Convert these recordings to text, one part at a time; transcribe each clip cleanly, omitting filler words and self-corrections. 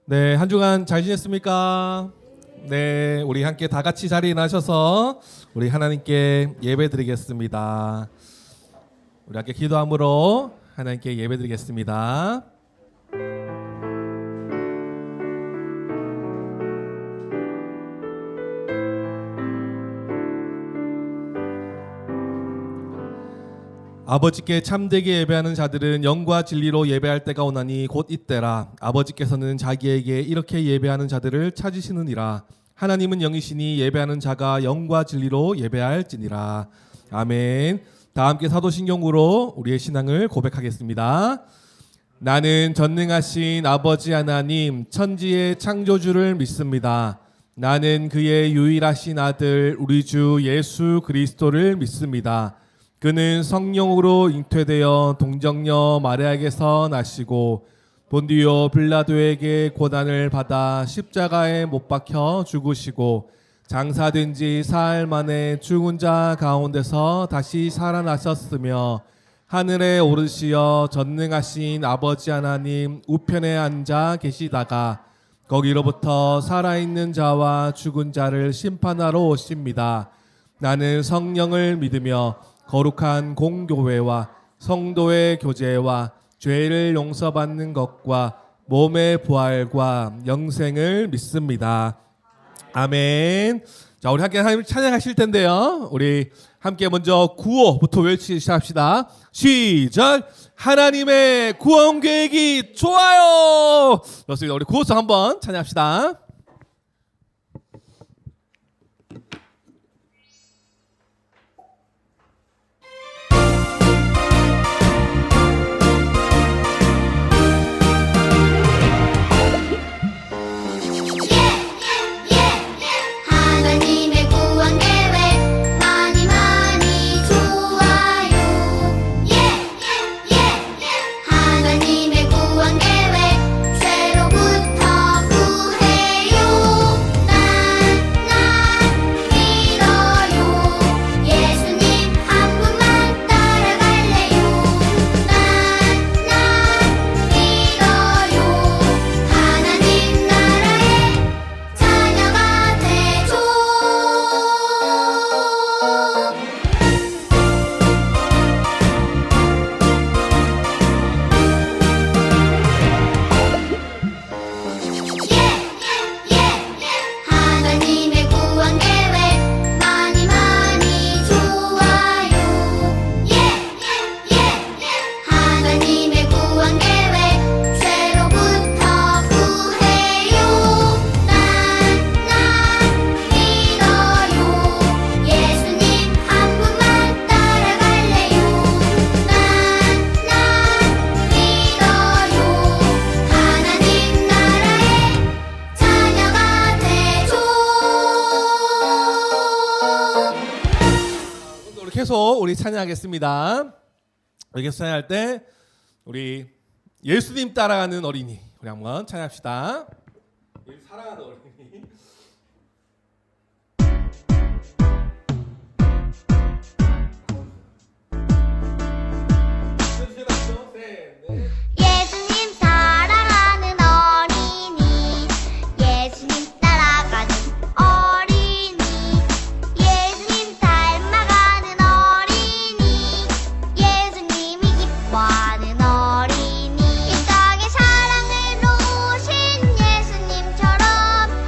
네, 한 주간 잘 지냈습니까? 네, 우리 함께 다 같이 자리에 나셔서 우리 하나님께 예배드리겠습니다. 우리 함께 기도함으로 하나님께 예배드리겠습니다. 아버지께 참되게 예배하는 자들은 영과 진리로 예배할 때가 오나니 곧 이때라. 아버지께서는 자기에게 이렇게 예배하는 자들을 찾으시느니라. 하나님은 영이시니 예배하는 자가 영과 진리로 예배할지니라. 아멘. 다 함께 사도신경으로 우리의 신앙을 고백하겠습니다. 나는 전능하신 아버지 하나님 천지의 창조주를 믿습니다. 나는 그의 유일하신 아들 우리 주 예수 그리스도를 믿습니다. 그는 성령으로 잉태되어 동정녀 마리아에게서 나시고 본디오 빌라도에게 고난을 받아 십자가에 못 박혀 죽으시고 장사된 지 사흘 만에 죽은 자 가운데서 다시 살아나셨으며 하늘에 오르시어 전능하신 아버지 하나님 우편에 앉아 계시다가 거기로부터 살아있는 자와 죽은 자를 심판하러 오십니다. 나는 성령을 믿으며 거룩한 공교회와 성도의 교제와 죄를 용서받는 것과 몸의 부활과 영생을 믿습니다. 아멘. 자, 우리 함께 하나님을 찬양하실 텐데요. 우리 함께 먼저 구호부터 외치기 시작합시다. 시작. 하나님의 구원 계획이 좋아요. 좋습니다. 우리 구호성 한번 찬양합시다. 계속 우리 찬양하겠습니다. 이렇게 찬양할 때 우리 예수님 따라가는 어린이 우리 한번 찬양합시다. 사랑하는 어린이. 예수님 사랑하는 어린이 예수님 따라가는 어린이 예수님 닮아가는 어린이 예수님이 기뻐하는 어린이 이 땅에 사랑을 놓으신 예수님처럼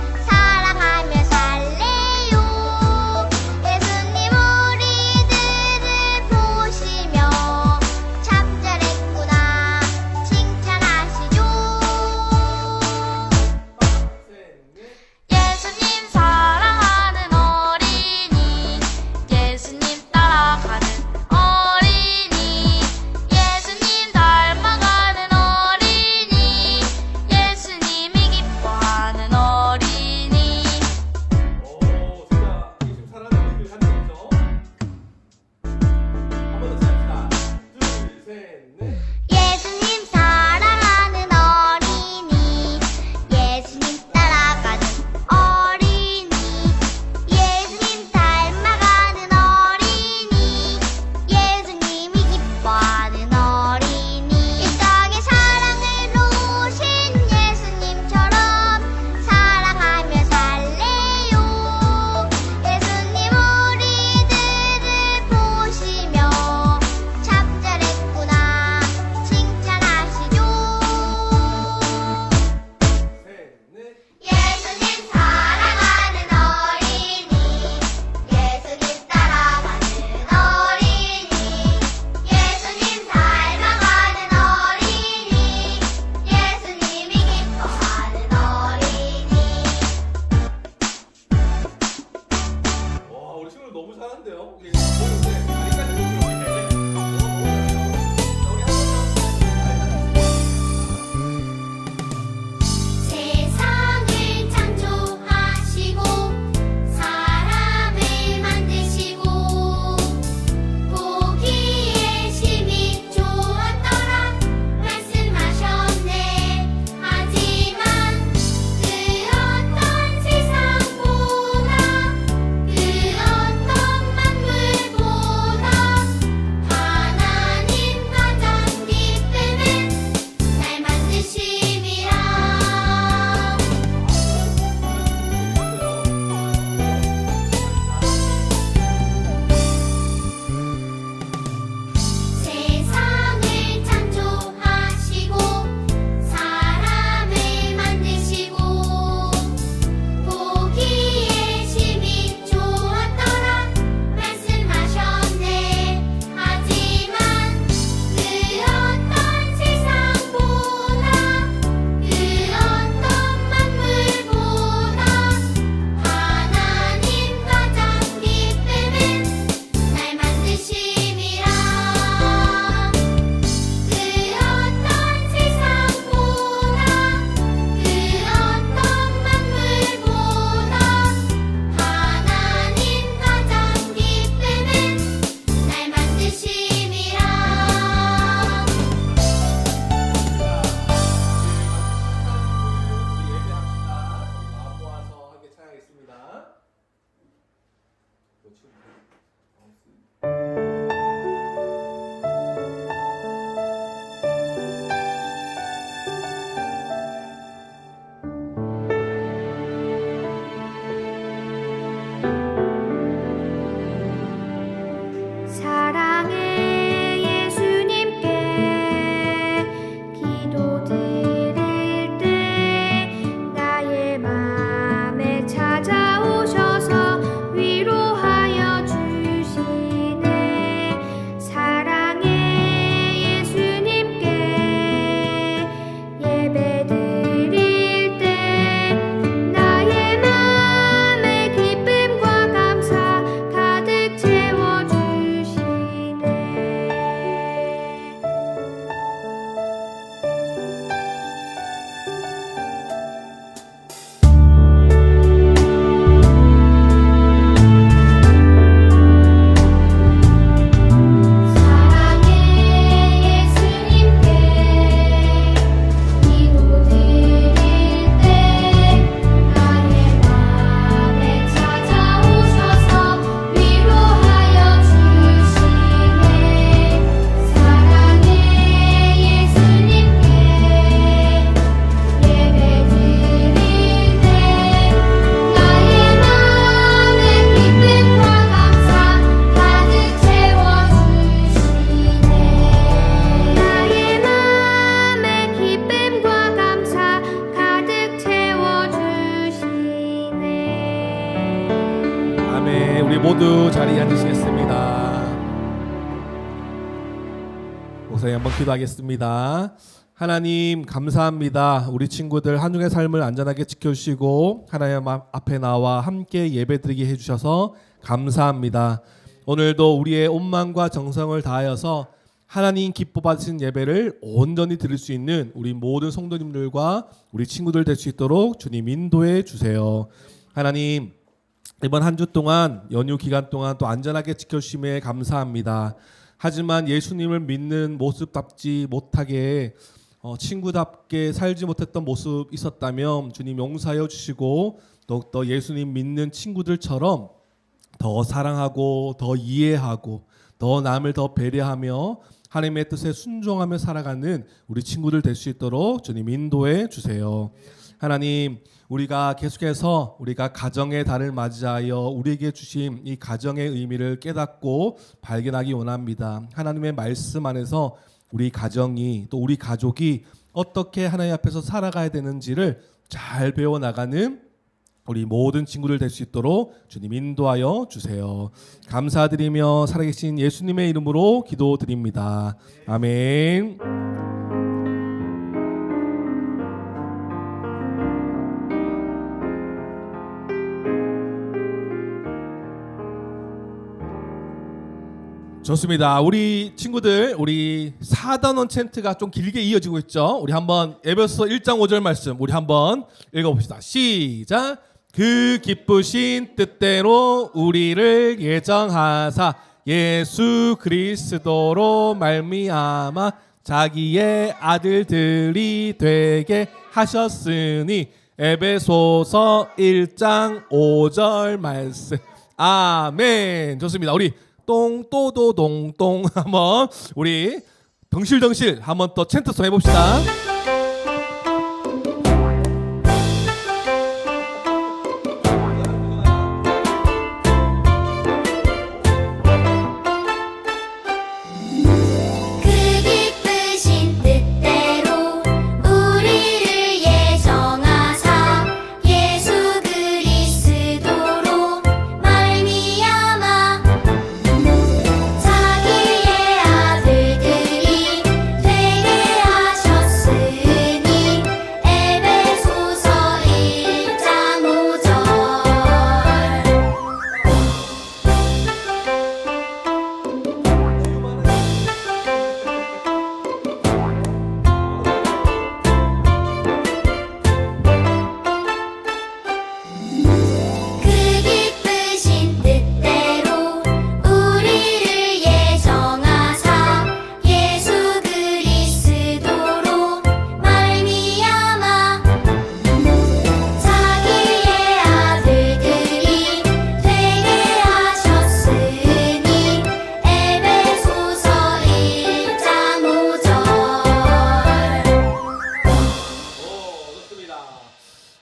우리 모두 자리에 앉으시겠습니다. 우선 한번 기도하겠습니다. 하나님 감사합니다. 우리 친구들 한 주의 삶을 안전하게 지켜주시고 하나님 앞에 나와 함께 예배드리게 해주셔서 감사합니다. 오늘도 우리의 온 마음과 정성을 다하여서 하나님 기뻐 받으신 예배를 온전히 드릴 수 있는 우리 모든 성도님들과 우리 친구들 될 수 있도록 주님 인도해 주세요. 하나님 이번 한 주 동안 연휴 기간 동안 또 안전하게 지켜주심에 감사합니다. 하지만 예수님을 믿는 모습답지 못하게 친구답게 살지 못했던 모습 있었다면 주님 용서하여 주시고 더욱더 예수님 믿는 친구들처럼 더 사랑하고 더 이해하고 더 남을 더 배려하며 하나님의 뜻에 순종하며 살아가는 우리 친구들 될 수 있도록 주님 인도해 주세요. 하나님 우리가 계속해서 우리가 가정의 달을 맞이하여 우리에게 주신 이 가정의 의미를 깨닫고 발견하기 원합니다. 하나님의 말씀 안에서 우리 가정이 또 우리 가족이 어떻게 하나님 앞에서 살아가야 되는지를 잘 배워나가는 우리 모든 친구들 될 수 있도록 주님 인도하여 주세요. 감사드리며 살아계신 예수님의 이름으로 기도드립니다. 아멘. 좋습니다. 우리 친구들 우리 4단원 챈트가 좀 길게 이어지고 있죠. 우리 한번 에베소서 1장 5절 말씀 우리 한번 읽어봅시다. 시작. 그 기쁘신 뜻대로 우리를 예정하사 예수 그리스도로 말미암아 자기의 아들들이 되게 하셨으니 에베소서 1장 5절 말씀. 아멘. 좋습니다. 우리 똥또도동똥 한번 우리 덩실덩실 한번 또 챈트송 해봅시다.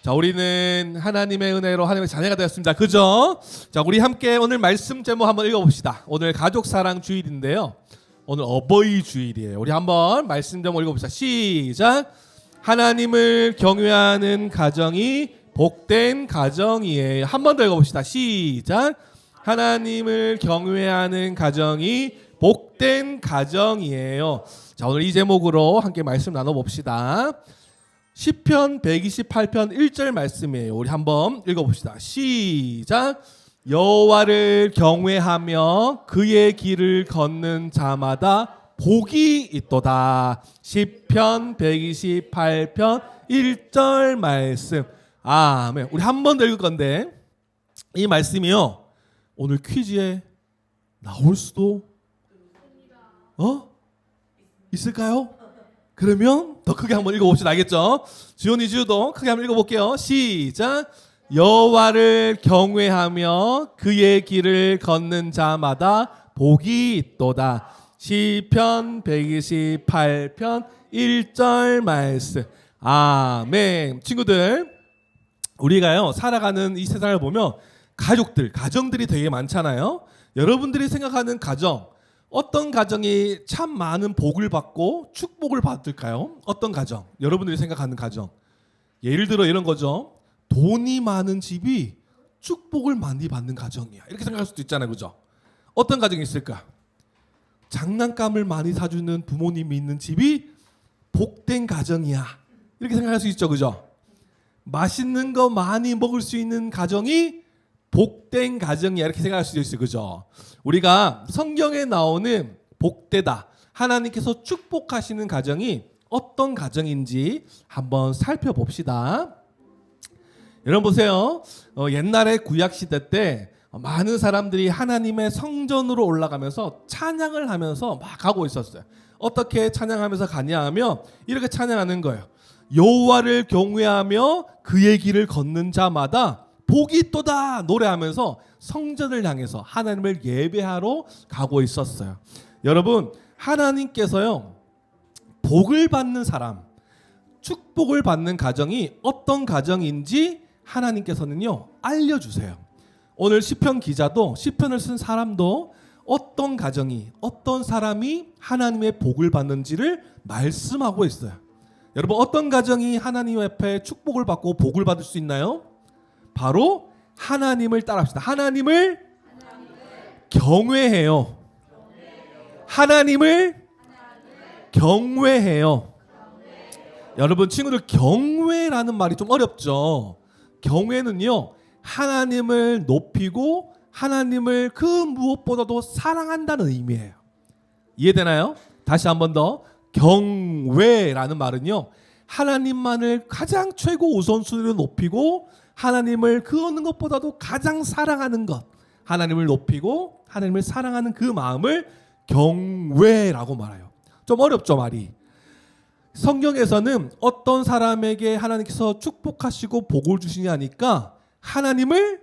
자, 우리는 하나님의 은혜로 하나님의 자녀가 되었습니다. 그죠? 자, 우리 함께 오늘 말씀 제목 한번 읽어봅시다. 오늘 가족사랑 주일인데요. 오늘 어버이 주일이에요. 우리 한번 말씀 제목 읽어봅시다. 시작. 하나님을 경외하는 가정이 복된 가정이에요. 한 번 더 읽어봅시다. 시작. 하나님을 경외하는 가정이 복된 가정이에요. 자, 오늘 이 제목으로 함께 말씀 나눠봅시다. 시편 128편 1절 말씀이에요. 우리 한번 읽어봅시다. 시작. 여호와를 경외하며 그의 길을 걷는 자마다 복이 있도다. 시편 128편 1절 말씀. 아멘. 우리 한 번 더 읽을 건데 이 말씀이요 오늘 퀴즈에 나올 수도 있을까요? 그러면 더 크게 한번 읽어봅시다. 알겠죠? 지온이 주도 크게 한번 읽어볼게요. 시작. 여호와를 경외하며 그의 길을 걷는 자마다 복이 있도다. 시편 128편 1절 말씀. 아멘. 친구들, 우리가요 살아가는 이 세상을 보면 가족들, 가정들이 되게 많잖아요. 여러분들이 생각하는 가정, 어떤 가정이 참 많은 복을 받고 축복을 받을까요? 어떤 가정? 여러분들이 생각하는 가정. 예를 들어 이런 거죠. 돈이 많은 집이 축복을 많이 받는 가정이야. 이렇게 생각할 수도 있잖아요. 그죠? 어떤 가정이 있을까? 장난감을 많이 사주는 부모님이 있는 집이 복된 가정이야. 이렇게 생각할 수 있죠. 그죠? 맛있는 거 많이 먹을 수 있는 가정이 복된 가정이야. 이렇게 생각할 수도 있어요. 그죠? 우리가 성경에 나오는 복되다, 하나님께서 축복하시는 가정이 어떤 가정인지 한번 살펴봅시다. 여러분 보세요. 옛날에 구약시대 때 많은 사람들이 하나님의 성전으로 올라가면서 찬양을 하면서 막 가고 있었어요. 어떻게 찬양하면서 가냐 하면 이렇게 찬양하는 거예요. 여호와를 경외하며 그의 길을 걷는 자마다 복이 있도다 노래하면서 성전을 향해서 하나님을 예배하러 가고 있었어요. 여러분, 하나님께서요, 복을 받는 사람, 축복을 받는 가정이 어떤 가정인지 하나님께서는요 알려주세요. 오늘 시편 기자도, 시편을 쓴 사람도 어떤 가정이, 어떤 사람이 하나님의 복을 받는지를 말씀하고 있어요. 여러분, 어떤 가정이 하나님 앞에 축복을 받고 복을 받을 수 있나요? 바로 하나님을 따라합시다. 하나님을 경외해요. 하나님을 경외해요. 여러분, 친구들, 경외라는 말이 좀 어렵죠. 경외는요, 하나님을 높이고 하나님을 그 무엇보다도 사랑한다는 의미예요. 이해되나요? 다시 한 번 더. 경외라는 말은요, 하나님만을 가장 최고 우선순위로 높이고 하나님을 그 어느 것보다도 가장 사랑하는 것, 하나님을 높이고 하나님을 사랑하는 그 마음을 경외라고 말해요. 좀 어렵죠, 말이. 성경에서는 어떤 사람에게 하나님께서 축복하시고 복을 주시냐니까 하나님을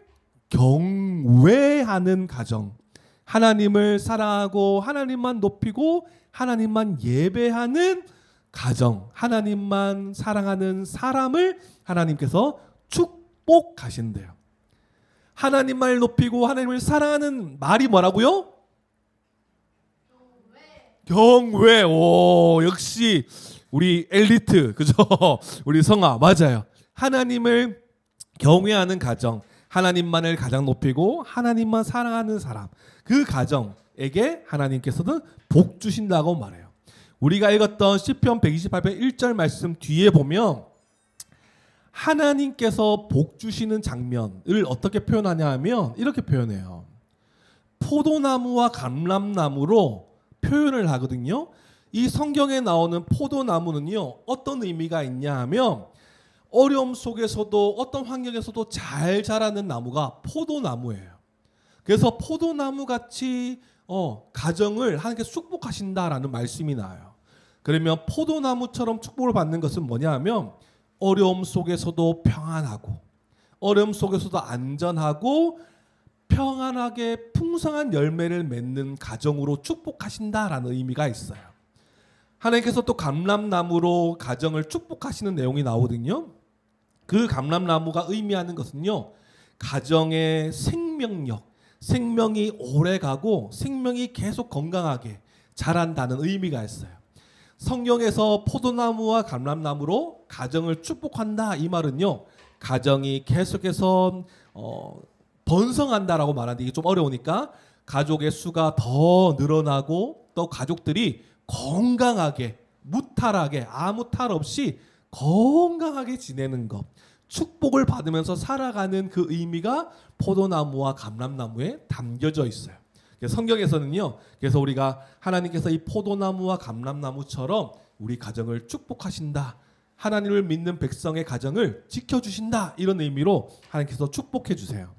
경외하는 가정, 하나님을 사랑하고 하나님만 높이고 하나님만 예배하는 가정, 하나님만 사랑하는 사람을 하나님께서 축복하신대요. 하나님만을 높이고 하나님을 사랑하는 말이 뭐라고요? 경외. 오, 역시 우리 엘리트, 그죠? 우리 성아, 맞아요. 하나님을 경외하는 가정, 하나님만을 가장 높이고 하나님만 사랑하는 사람, 그 가정에게 하나님께서는 복 주신다고 말해요. 우리가 읽었던 시편 128편 1절 말씀 뒤에 보면 하나님께서 복 주시는 장면을 어떻게 표현하냐 하면 이렇게 표현해요. 포도나무와 감람나무로 표현을 하거든요. 이 성경에 나오는 포도나무는요, 어떤 의미가 있냐 하면 어려움 속에서도 어떤 환경에서도 잘 자라는 나무가 포도나무예요. 그래서 포도나무 같이 가정을 하나님께서 축복하신다라는 말씀이 나와요. 그러면 포도나무처럼 축복을 받는 것은 뭐냐 하면 어려움 속에서도 평안하고 어려움 속에서도 안전하고 평안하게 풍성한 열매를 맺는 가정으로 축복하신다라는 의미가 있어요. 하나님께서 또 감람나무로 가정을 축복하시는 내용이 나오거든요. 그 감람나무가 의미하는 것은요, 가정의 생명력, 생명이 오래가고 생명이 계속 건강하게 자란다는 의미가 있어요. 성경에서 포도나무와 감람나무로 가정을 축복한다, 이 말은요, 가정이 계속해서 번성한다라고 말하는데 이게 좀 어려우니까 가족의 수가 더 늘어나고 또 가족들이 건강하게, 무탈하게, 아무 탈 없이 건강하게 지내는 것, 축복을 받으면서 살아가는 그 의미가 포도나무와 감람나무에 담겨져 있어요. 성경에서는요, 그래서 우리가 하나님께서 이 포도나무와 감람나무처럼 우리 가정을 축복하신다, 하나님을 믿는 백성의 가정을 지켜주신다, 이런 의미로 하나님께서 축복해 주세요.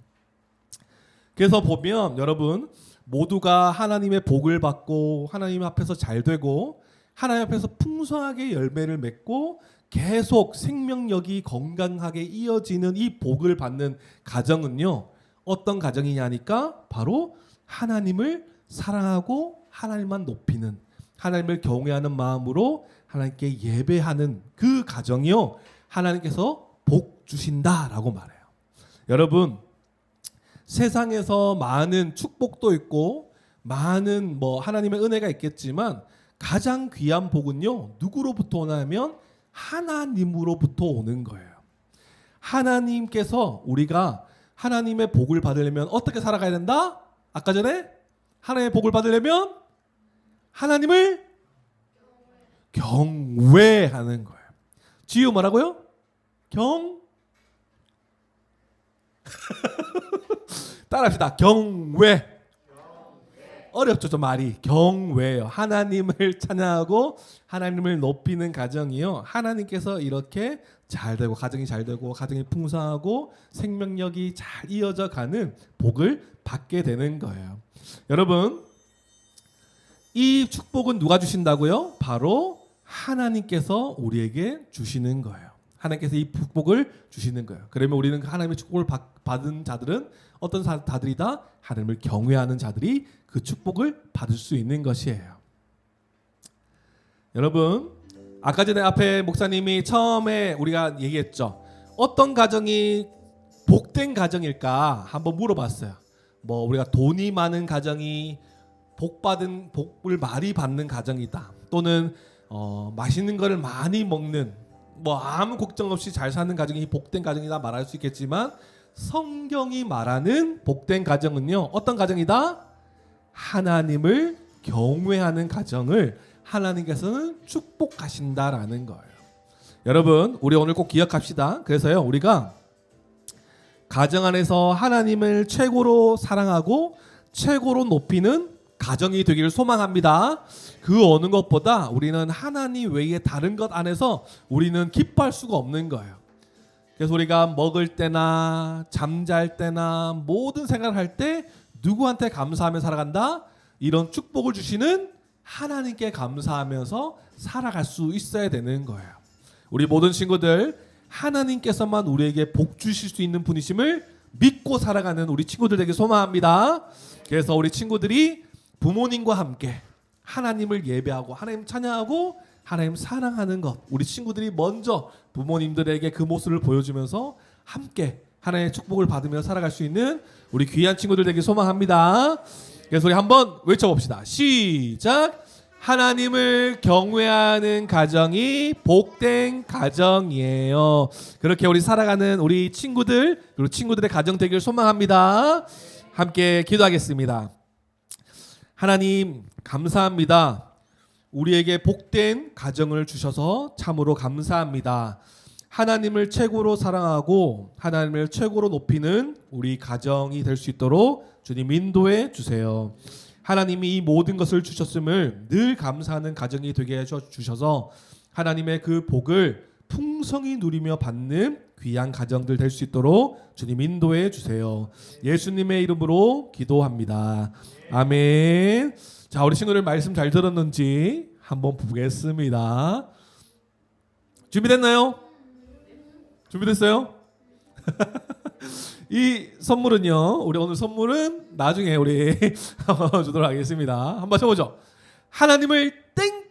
그래서 보면 여러분 모두가 하나님의 복을 받고 하나님 앞에서 잘 되고 하나님 앞에서 풍성하게 열매를 맺고 계속 생명력이 건강하게 이어지는 이 복을 받는 가정은요, 어떤 가정이냐니까 바로 하나님을 사랑하고 하나님만 높이는, 하나님을 경외하는 마음으로 하나님께 예배하는 그 가정이요, 하나님께서 복 주신다라고 말해요. 여러분, 세상에서 많은 축복도 있고 많은 하나님의 은혜가 있겠지만 가장 귀한 복은요, 누구로부터 오냐면 하나님으로부터 오는 거예요. 하나님께서 우리가 하나님의 복을 받으려면 어떻게 살아가야 된다? 아까 전에 하나님의 복을 받으려면 하나님을 경외하는 거예요. 지우 뭐라고요? 따라합시다. 경외. 어렵죠, 좀 말이. 경외요. 하나님을 찬양하고 하나님을 높이는 가정이요. 하나님께서 이렇게 잘 되고 가정이 잘 되고 가정이 풍성하고 생명력이 잘 이어져 가는 복을 받게 되는 거예요. 여러분, 이 축복은 누가 주신다고요? 바로 하나님께서 우리에게 주시는 거예요. 하나님께서 이 축복을 주시는 거예요. 그러면 우리는 하나님의 축복을 받은 자들은 어떤 자들이다? 하나님을 경외하는 자들이 그 축복을 받을 수 있는 것이에요. 여러분, 아까 전에 앞에 목사님이 처음에 우리가 얘기했죠. 어떤 가정이 복된 가정일까 한번 물어봤어요. 뭐 우리가 돈이 많은 가정이 복을 많이 받는 가정이다. 또는 맛있는 거를 많이 먹는 뭐 아무 걱정 없이 잘 사는 가정이 복된 가정이다 말할 수 있겠지만 성경이 말하는 복된 가정은요. 어떤 가정이다? 하나님을 경외하는 가정을 하나님께서는 축복하신다라는 거예요. 여러분, 우리 오늘 꼭 기억합시다. 그래서요, 우리가 가정 안에서 하나님을 최고로 사랑하고 최고로 높이는 가정이 되기를 소망합니다. 그 어느 것보다 우리는 하나님 외에 다른 것 안에서 우리는 기뻐할 수가 없는 거예요. 그래서 우리가 먹을 때나 잠잘 때나 모든 생각을 할 때 누구한테 감사하며 살아간다? 이런 축복을 주시는 하나님께 감사하면서 살아갈 수 있어야 되는 거예요. 우리 모든 친구들, 하나님께서만 우리에게 복 주실 수 있는 분이심을 믿고 살아가는 우리 친구들 되게 소망합니다. 그래서 우리 친구들이 부모님과 함께 하나님을 예배하고 하나님 찬양하고 하나님 사랑하는 것, 우리 친구들이 먼저 부모님들에게 그 모습을 보여주면서 함께 하나님의 축복을 받으며 살아갈 수 있는 우리 귀한 친구들 되게 소망합니다. 그래서 우리 한번 외쳐봅시다. 시작. 하나님을 경외하는 가정이 복된 가정이에요. 그렇게 우리 살아가는 우리 친구들, 그리고 친구들의 가정 되기를 소망합니다. 함께 기도하겠습니다. 하나님 감사합니다. 우리에게 복된 가정을 주셔서 참으로 감사합니다. 하나님을 최고로 사랑하고 하나님을 최고로 높이는 우리 가정이 될 수 있도록 주님 인도해 주세요. 하나님이 이 모든 것을 주셨음을 늘 감사하는 가정이 되게 해 주셔서 하나님의 그 복을 풍성히 누리며 받는 귀한 가정들 될 수 있도록 주님 인도해 주세요. 예수님의 이름으로 기도합니다. 아멘. 자, 우리 친구들 말씀 잘 들었는지 한번 보겠습니다. 준비됐나요? 준비됐어요? 이 선물은요, 우리 오늘 선물은 나중에 우리 주도록 하겠습니다. 한번 쳐보죠. 하나님을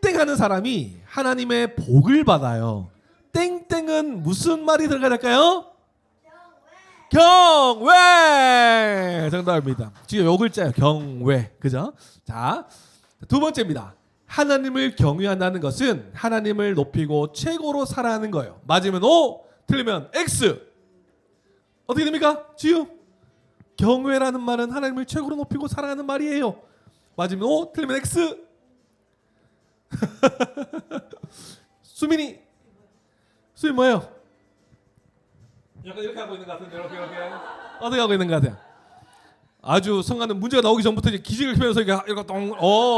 땡땡하는 사람이 하나님의 복을 받아요. 땡땡은 무슨 말이 들어가야 될까요? 경외! 정답입니다. 지금 요 글자예요. 경외. 그죠? 자, 두 번째입니다. 하나님을 경외한다는 것은 하나님을 높이고 최고로 살아가는 거예요. 맞으면 O, 틀리면 X. 어떻게 됩니까? 지우. 경외라는 말은 하나님을 최고로 높이고 살아가는 말이에요. 맞으면 O, 틀리면 X. 수민이 뭐예요? 약간 이렇게 하고 있는 것 같은데 이렇게 어떻게 하고 있는 것 같아요? 아주 성가는 문제가 나오기 전부터 이제 기직을 펴면서 이렇게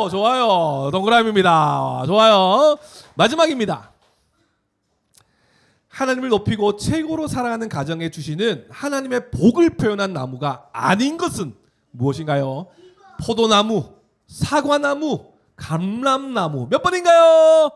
좋아요. 동그라미입니다. 좋아요. 마지막입니다. 하나님을 높이고 최고로 살아가는 가정에 주시는 하나님의 복을 표현한 나무가 아닌 것은 무엇인가요? 포도나무, 사과나무, 감람나무. 몇 번인가요?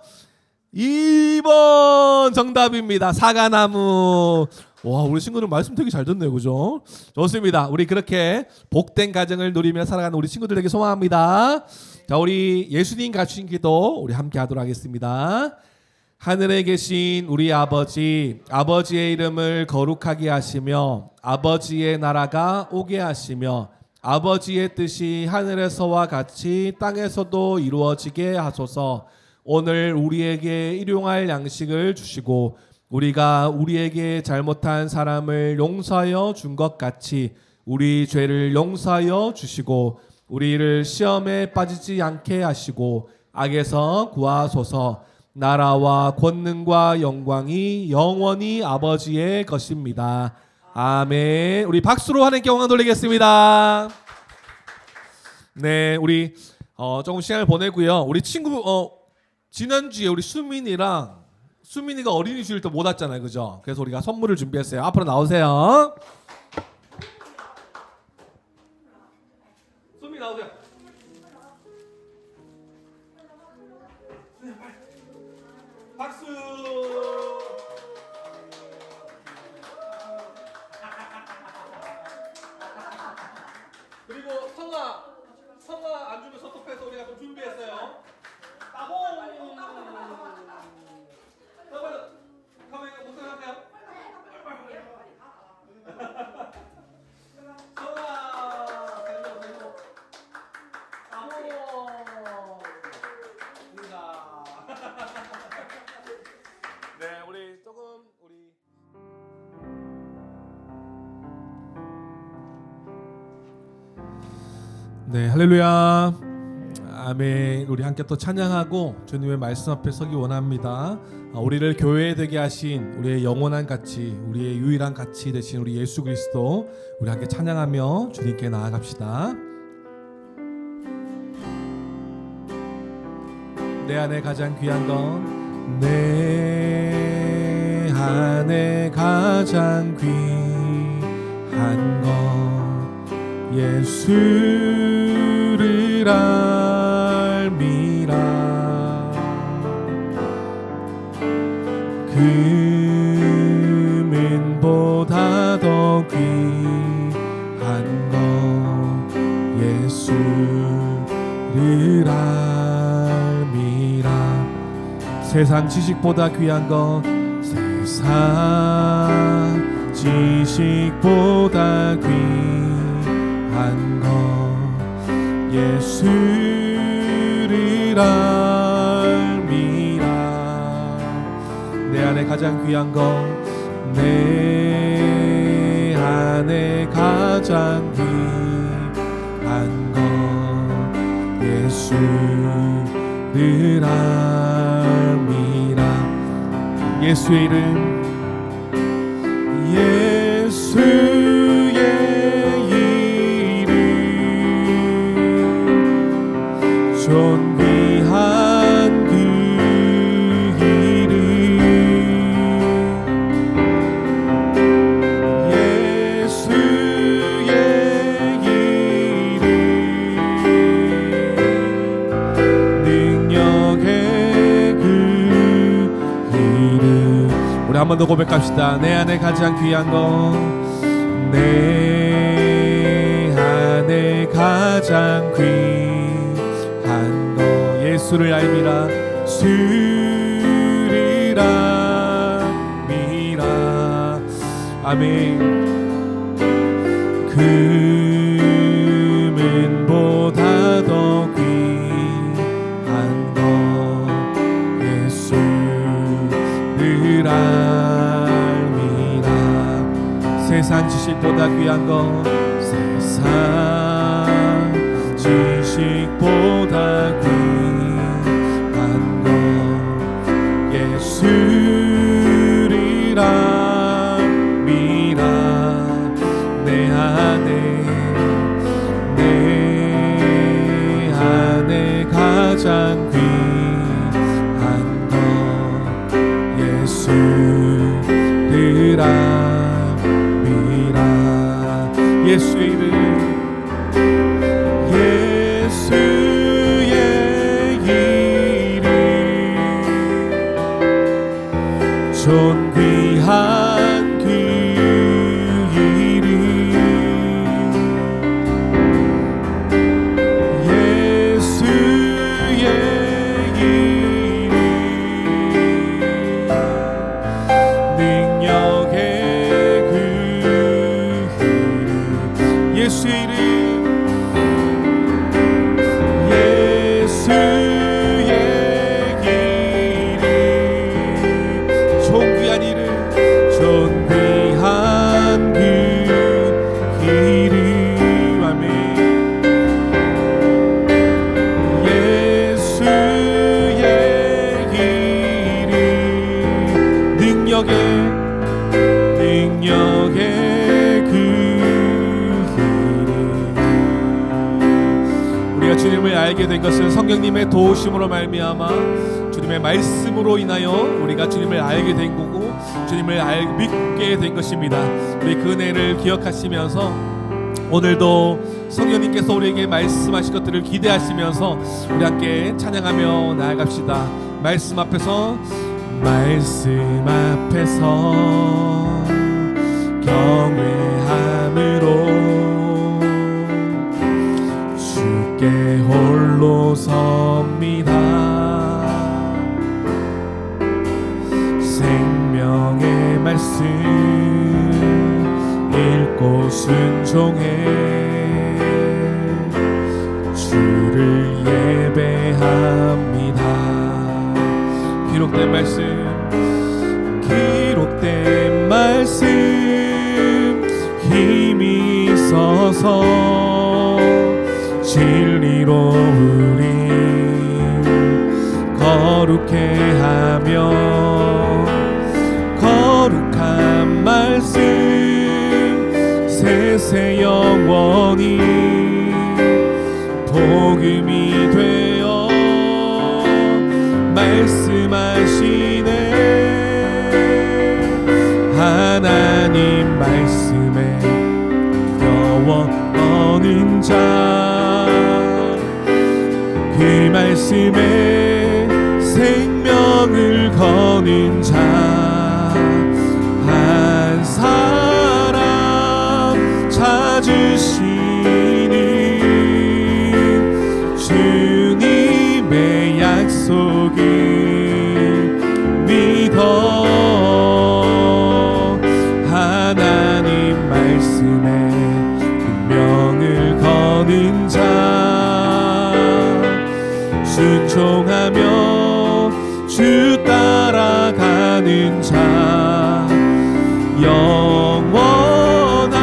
2번 정답입니다. 사과나무. 와, 우리 친구들 말씀 되게 잘 듣네요. 그죠? 좋습니다. 우리 그렇게 복된 가정을 누리며 살아가는 우리 친구들에게 소망합니다. 자, 우리 예수님 갖추신 기도 우리 함께 하도록 하겠습니다. 하늘에 계신 우리 아버지, 아버지의 이름을 거룩하게 하시며 아버지의 나라가 오게 하시며 아버지의 뜻이 하늘에서와 같이 땅에서도 이루어지게 하소서. 오늘 우리에게 일용할 양식을 주시고 우리가 우리에게 잘못한 사람을 용서하여 준 것 같이 우리 죄를 용서하여 주시고 우리를 시험에 빠지지 않게 하시고 악에서 구하소서. 나라와 권능과 영광이 영원히 아버지의 것입니다. 아멘. 우리 박수로 하나님께 영광 돌리겠습니다. 네, 우리 조금 시간을 보내고요. 우리 친구 지난주에 우리 수민이가 어린이 주일 때 못 왔잖아요, 그죠? 그래서 우리가 선물을 준비했어요. 앞으로 나오세요. 수민 나오세요. 박수. 그리고 성아 안 주면 서톱해서 우리가 좀 준비했어요. 따봉. 가만히 목소리 하세요. 성아 대고 따봉. 네, 우리 조금 네, 할렐루야. 아멘. 우리 함께 또 찬양하고 주님의 말씀 앞에 서기 원합니다. 우리를 교회 되게 하신 우리의 영원한 가치, 우리의 유일한 가치 되신 우리 예수 그리스도, 우리 함께 찬양하며 주님께 나아갑시다. 내 안에 가장 귀한 건 내 안에 가장 귀한 건 예수를 알미라. 금은보다 더 귀한 건 예수를 알미라. 세상 지식보다 귀한 건 세상 지식보다 귀한 건 예수를 알미라. 내 안에 가장 귀한 건 내 안에 가장 귀한 건 예수를 알미라. 예수의 이름, 예수의 이름, 존귀한 그 이름, 예수의 이름, 능력의 그 이름. 우리 한 번 더 고백합시다. 내 안에 가장 귀한 건 내 안에 가장 귀한 거 예수를 알미라. 예수를 알미라. 아멘. 금은보다 더 귀한 건 예수를 알미라. 세상 지식보다 귀한 건 세상 지식보다 귀한 건 예수를 알미라. 내 안에 가장 귀한 건 예수를 알미라. 예수의 이름, 예수의 이름, 존귀한 그 이름, 예수의 이름, 능력의 그 이름, 예수 알게 된 것은 성령님의 도우심으로 말미암아 주님의 말씀으로 인하여 우리가 주님을 알게 된 거고 주님을 믿게 된 것입니다. 우리 그 은혜를 기억하시면서 오늘도 성령님께서 우리에게 말씀하실 것들을 기대하시면서 우리 함께 찬양하며 나아갑시다. 말씀 앞에서 경외함으로 주께 홀로 섭니다. 생명의 말씀 읽고 순종해 주를 예배합니다. 기록된 말씀 힘이 있어서 진리로 우리 거룩해 하며 거룩한 말씀 세세 영원히 복음이 되어 말씀하시네. 하나님 말씀에 두려워 떠는 자, 그 말씀에 생명을 거는 자 한 사람 찾으시는 주님의 약속을 믿어 하나님 말씀에 운명을 거는 자 순종하며 주 따라가는 자 영원한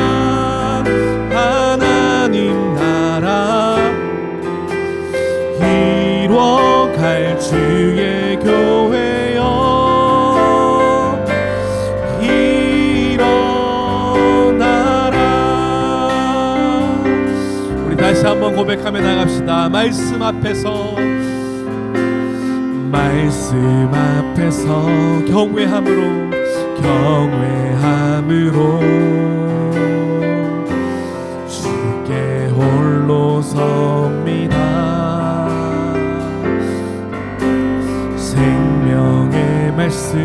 하나님 나라 이뤄갈 주의 교회여 일어나라. 우리 다시 한번 고백하며 나갑시다. 말씀 앞에서 경외함으로 주께 홀로 섭니다. 생명의 말씀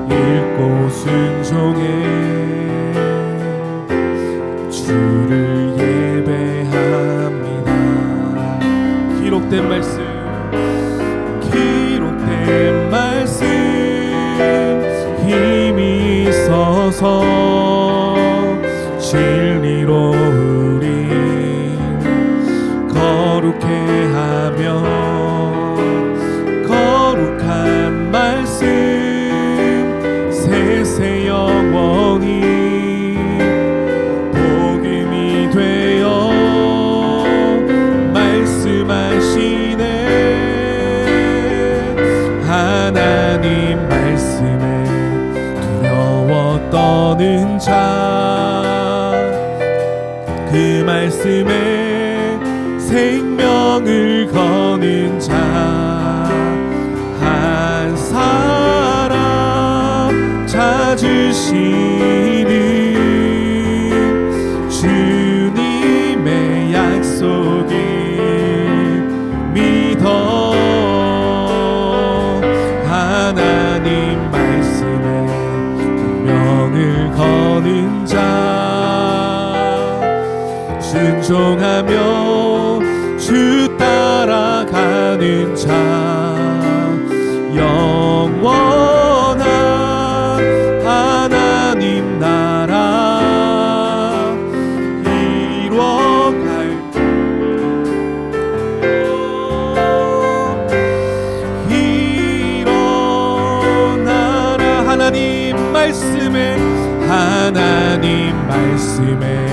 읽고 순종해 주를 예배합니다. 기록된 말씀 힘이 있어서 진리로 우리 거룩해 하며 거룩한 말씀 세세 영원히 복음이 되어 말씀하시네. 하나님 말씀에 두려워 떠는 자, 그 말씀에 생명을 거는 자 한 사람 찾으시는 주님의 약속을 믿어 하나님 말씀에 운명을 거는 자 순종하며 주 따라가는 자 영원한 하나님 나라 이뤄갈 하나님 말씀에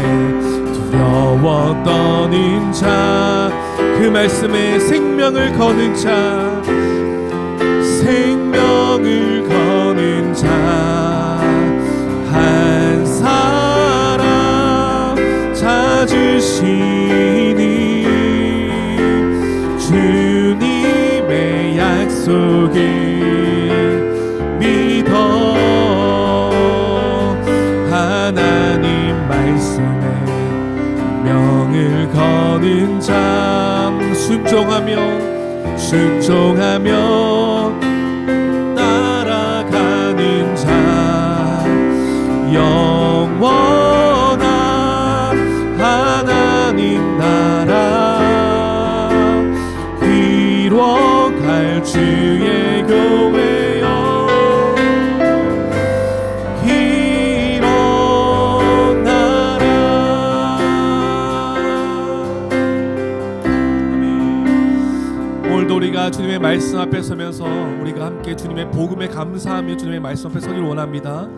두려워 떠는 자, 그 말씀에 생명을 거는 자, 생명을 거는 자 한 사람 찾으시니 순종하며 따라가는 자 영원한 하나님 나라 이뤄갈 주의 교회여 일어나라. 오늘도 우리가 주님의 말씀 앞에 서면서 우리가 함께 주님의 복음에 감사하며 주님의 말씀 앞에 서기를 원합니다.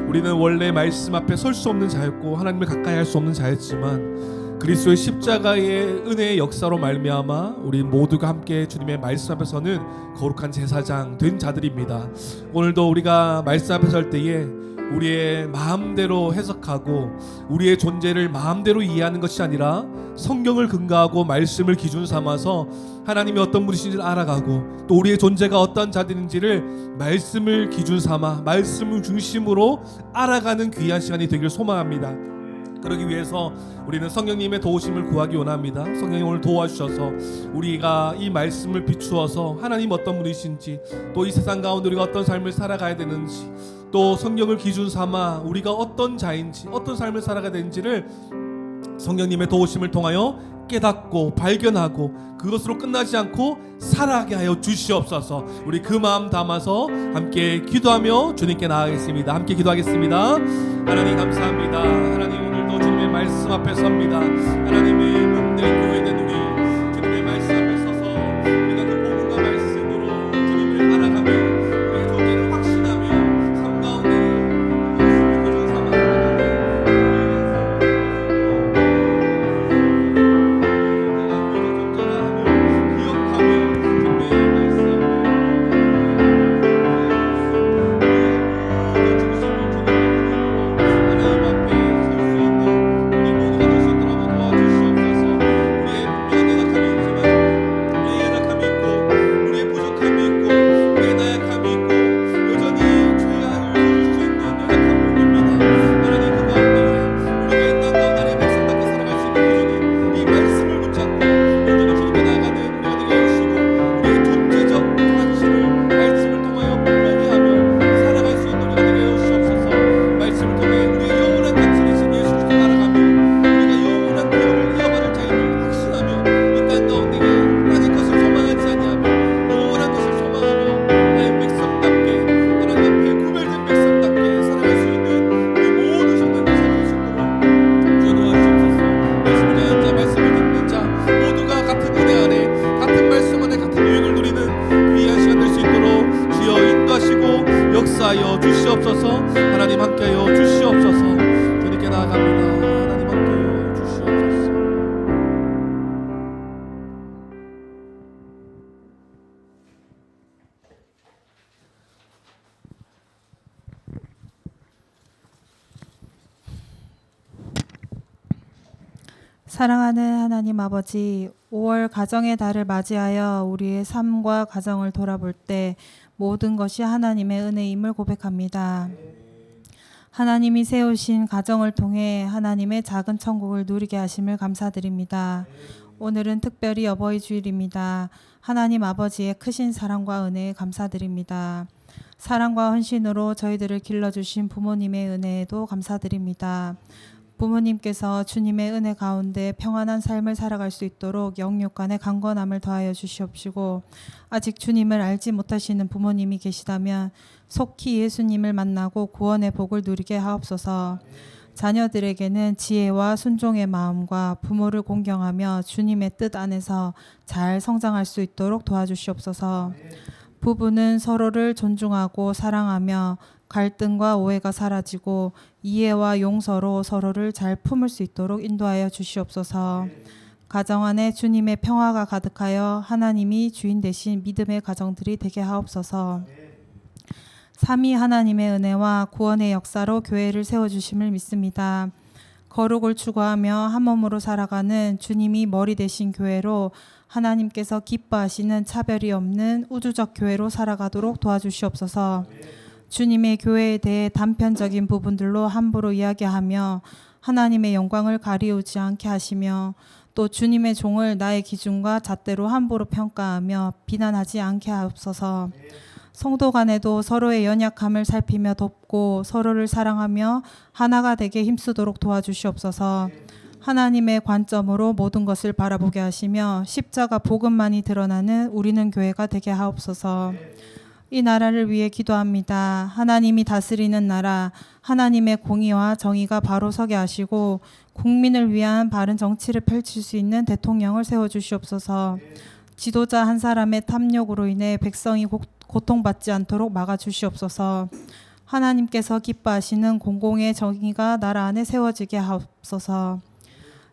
우리는 원래 말씀 앞에 설 수 없는 자였고 하나님을 가까이 할 수 없는 자였지만 그리스도의 십자가의 은혜의 역사로 말미암아 우리 모두가 함께 주님의 말씀 앞에 서는 거룩한 제사장 된 자들입니다. 오늘도 우리가 말씀 앞에 설 때에 우리의 마음대로 해석하고 우리의 존재를 마음대로 이해하는 것이 아니라 성경을 근거하고 말씀을 기준 삼아서 하나님이 어떤 분이신지를 알아가고 또 우리의 존재가 어떤 자들인지를 말씀을 기준 삼아 말씀을 중심으로 알아가는 귀한 시간이 되기를 소망합니다. 그러기 위해서 우리는 성령님의 도우심을 구하기 원합니다. 성령님 오늘 도와주셔서 우리가 이 말씀을 비추어서 하나님 어떤 분이신지 또 이 세상 가운데 우리가 어떤 삶을 살아가야 되는지 또 성경을 기준 삼아 우리가 어떤 자인지 어떤 삶을 살아가야 되는지를 성령님의 도우심을 통하여 깨닫고 발견하고 그것으로 끝나지 않고 살아가게 하여 주시옵소서. 우리 그 마음 담아서 함께 기도하며 주님께 나아가겠습니다. 함께 기도하겠습니다. 하나님 감사합니다. 하나님 오늘도 주님의 말씀 앞에 섭니다. 하나님의 몸된 교회된 우리 주님의 말씀 앞에 서서 우리가 그 복음과 말씀으로 주님을 알아가며 우리의 존재를 확신하며 삶 가운데 말씀을 기준 삼아 역사하여 주시옵소서. 하나님 함께하여 주시옵소서. 주님께 나아갑니다. 하나님 함께하여 주시옵소서. 사랑하는 하나님 아버지, 5월 가정의 달을 맞이하여 우리의 삶과 가정을 돌아볼 때 모든 것이 하나님의 은혜임을 고백합니다. 하나님이 세우신 가정을 통해 하나님의 작은 천국을 누리게 하심을 감사드립니다. 오늘은 특별히 어버이 주일입니다. 하나님 아버지의 크신 사랑과 은혜에 감사드립니다. 사랑과 헌신으로 저희들을 길러주신 부모님의 은혜에도 감사드립니다. 부모님께서 주님의 은혜 가운데 평안한 삶을 살아갈 수 있도록 영육간의 강건함을 더하여 주시옵시고, 아직 주님을 알지 못하시는 부모님이 계시다면 속히 예수님을 만나고 구원의 복을 누리게 하옵소서. 자녀들에게는 지혜와 순종의 마음과 부모를 공경하며 주님의 뜻 안에서 잘 성장할 수 있도록 도와주시옵소서. 부부는 서로를 존중하고 사랑하며 갈등과 오해가 사라지고 이해와 용서로 서로를 잘 품을 수 있도록 인도하여 주시옵소서. 가정 안에 주님의 평화가 가득하여 하나님이 주인 되신 믿음의 가정들이 되게 하옵소서. 삼위 하나님의 은혜와 구원의 역사로 교회를 세워주심을 믿습니다. 거룩을 추구하며 한 몸으로 살아가는 주님이 머리 되신 교회로 하나님께서 기뻐하시는 차별이 없는 우주적 교회로 살아가도록 도와주시옵소서. 주님의 교회에 대해 단편적인 부분들로 함부로 이야기하며 하나님의 영광을 가리우지 않게 하시며, 또 주님의 종을 나의 기준과 잣대로 함부로 평가하며 비난하지 않게 하옵소서. 성도 간에도 서로의 연약함을 살피며 돕고 서로를 사랑하며 하나가 되게 힘쓰도록 도와주시옵소서. 하나님의 관점으로 모든 것을 바라보게 하시며 십자가 복음만이 드러나는 우리는 교회가 되게 하옵소서. 이 나라를 위해 기도합니다. 하나님이 다스리는 나라, 하나님의 공의와 정의가 바로 서게 하시고 국민을 위한 바른 정치를 펼칠 수 있는 대통령을 세워주시옵소서. 지도자 한 사람의 탐욕으로 인해 백성이 고통받지 않도록 막아주시옵소서. 하나님께서 기뻐하시는 공공의 정의가 나라 안에 세워지게 하옵소서.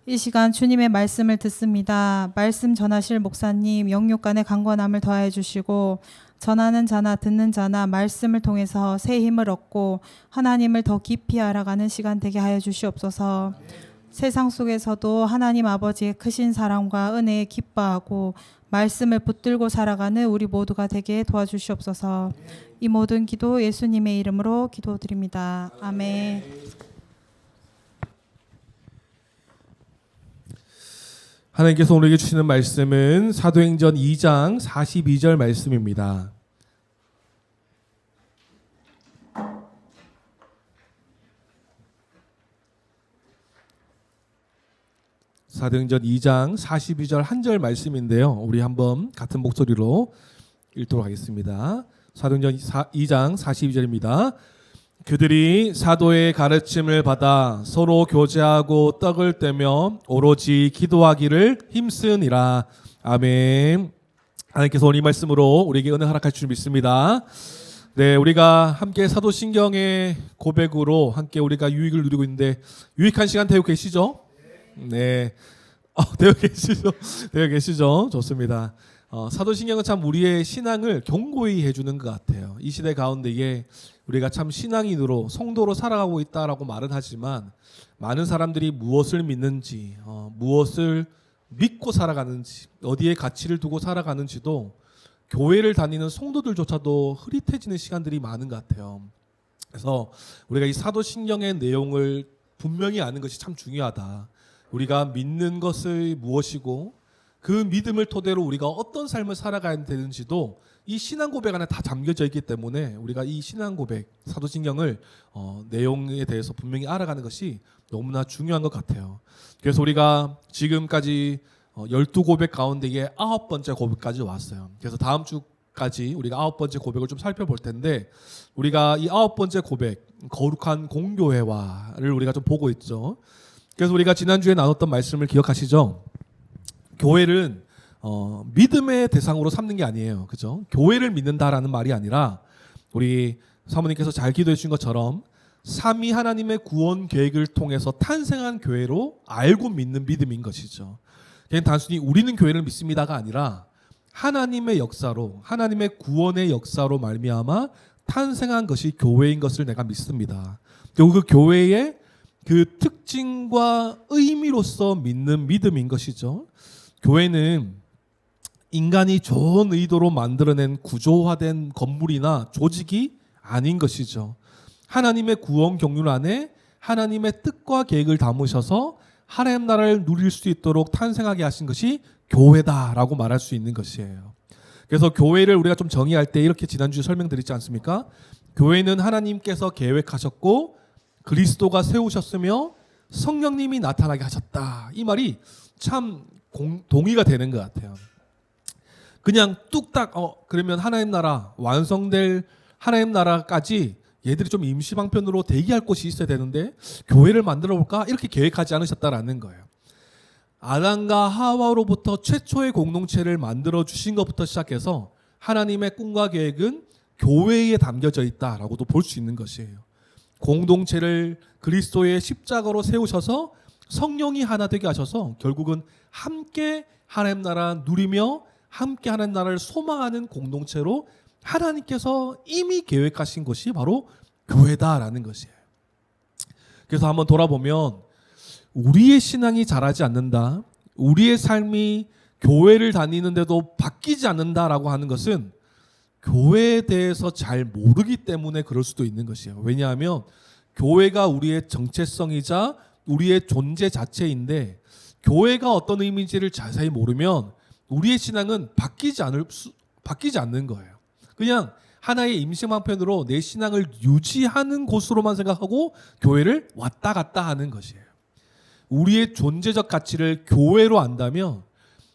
이 시간 주님의 말씀을 듣습니다. 말씀 전하실 목사님 영육간의 강건함을 더하여 주시고 전하는 자나 듣는 자나 말씀을 통해서 새 힘을 얻고 하나님을 더 깊이 알아가는 시간 되게 하여 주시옵소서. 세상 속에서도 하나님 아버지의 크신 사랑과 은혜에 기뻐하고 말씀을 붙들고 살아가는 우리 모두가 되게 도와주시옵소서. 이 모든 기도 예수님의 이름으로 기도드립니다. 아멘. 하나님께서 오늘에게 주시는 말씀은 사도행전 2장 42절 말씀입니다. 사도행전 2장 42절 한 절 말씀인데요. 우리 한번 같은 목소리로 읽도록 하겠습니다. 사도행전 2장 42절입니다. 그들이 사도의 가르침을 받아 서로 교제하고 떡을 떼며 오로지 기도하기를 힘쓰니라. 아멘. 하나님께서 오늘 이 말씀으로 우리에게 은혜 허락할 줄 믿습니다. 네, 우리가 함께 사도신경의 고백으로 함께 우리가 유익을 누리고 있는데 유익한 시간 되고 계시죠? 네, 되어 계시죠? 좋습니다. 사도신경은 참 우리의 신앙을 견고히 해주는 것 같아요. 이 시대 가운데에 우리가 참 신앙인으로 성도로 살아가고 있다라고 말은 하지만 많은 사람들이 무엇을 믿는지, 무엇을 믿고 살아가는지, 어디에 가치를 두고 살아가는지도 교회를 다니는 성도들조차도 흐릿해지는 시간들이 많은 것 같아요. 그래서 우리가 이 사도신경의 내용을 분명히 아는 것이 참 중요하다. 우리가 믿는 것이 무엇이고 그 믿음을 토대로 우리가 어떤 삶을 살아가야 되는지도 이 신앙 고백 안에 다 잠겨져 있기 때문에 우리가 이 신앙 고백, 사도신경을 내용에 대해서 분명히 알아가는 것이 너무나 중요한 것 같아요. 그래서 우리가 지금까지 12고백 가운데에 9번째 고백까지 왔어요. 그래서 다음 주까지 우리가 9번째 고백을 좀 살펴볼 텐데 우리가 이 9번째 고백, 거룩한 공교회화를 우리가 좀 보고 있죠. 그래서 우리가 지난주에 나눴던 말씀을 기억하시죠? 교회는 믿음의 대상으로 삼는 게 아니에요. 그죠? 교회를 믿는다라는 말이 아니라 우리 사모님께서 잘 기도해 주신 것처럼 삼위 하나님의 구원 계획을 통해서 탄생한 교회로 알고 믿는 믿음인 것이죠. 그냥 단순히 우리는 교회를 믿습니다가 아니라 하나님의 역사로, 하나님의 구원의 역사로 말미암아 탄생한 것이 교회인 것을 내가 믿습니다. 그리고 그 교회의 그 특징과 의미로서 믿는 믿음인 것이죠. 교회는 인간이 좋은 의도로 만들어낸 구조화된 건물이나 조직이 아닌 것이죠. 하나님의 구원 경륜 안에 하나님의 뜻과 계획을 담으셔서 하나님 나라를 누릴 수 있도록 탄생하게 하신 것이 교회다라고 말할 수 있는 것이에요. 그래서 교회를 우리가 좀 정의할 때 이렇게 지난주에 설명드렸지 않습니까? 교회는 하나님께서 계획하셨고 그리스도가 세우셨으며 성령님이 나타나게 하셨다. 이 말이 참 동의가 되는 것 같아요. 그냥 뚝딱 그러면 하나님 나라 완성될 하나님 나라까지 얘들이 좀 임시방편으로 대기할 곳이 있어야 되는데 교회를 만들어 볼까? 이렇게 계획하지 않으셨다라는 거예요. 아담과 하와로부터 최초의 공동체를 만들어 주신 것부터 시작해서 하나님의 꿈과 계획은 교회에 담겨져 있다라고도 볼 수 있는 것이에요. 공동체를 그리스도의 십자가로 세우셔서 성령이 하나 되게 하셔서 결국은 함께 하나님 나라 누리며 함께 하나님 나라를 소망하는 공동체로 하나님께서 이미 계획하신 것이 바로 교회다라는 것이에요. 그래서 한번 돌아보면 우리의 신앙이 자라지 않는다, 우리의 삶이 교회를 다니는데도 바뀌지 않는다라고 하는 것은 교회에 대해서 잘 모르기 때문에 그럴 수도 있는 것이에요. 왜냐하면 교회가 우리의 정체성이자 우리의 존재 자체인데 교회가 어떤 의미인지를 자세히 모르면 우리의 신앙은 바뀌지 않는 거예요. 그냥 하나의 임시방편으로 내 신앙을 유지하는 곳으로만 생각하고 교회를 왔다 갔다 하는 것이에요. 우리의 존재적 가치를 교회로 안다면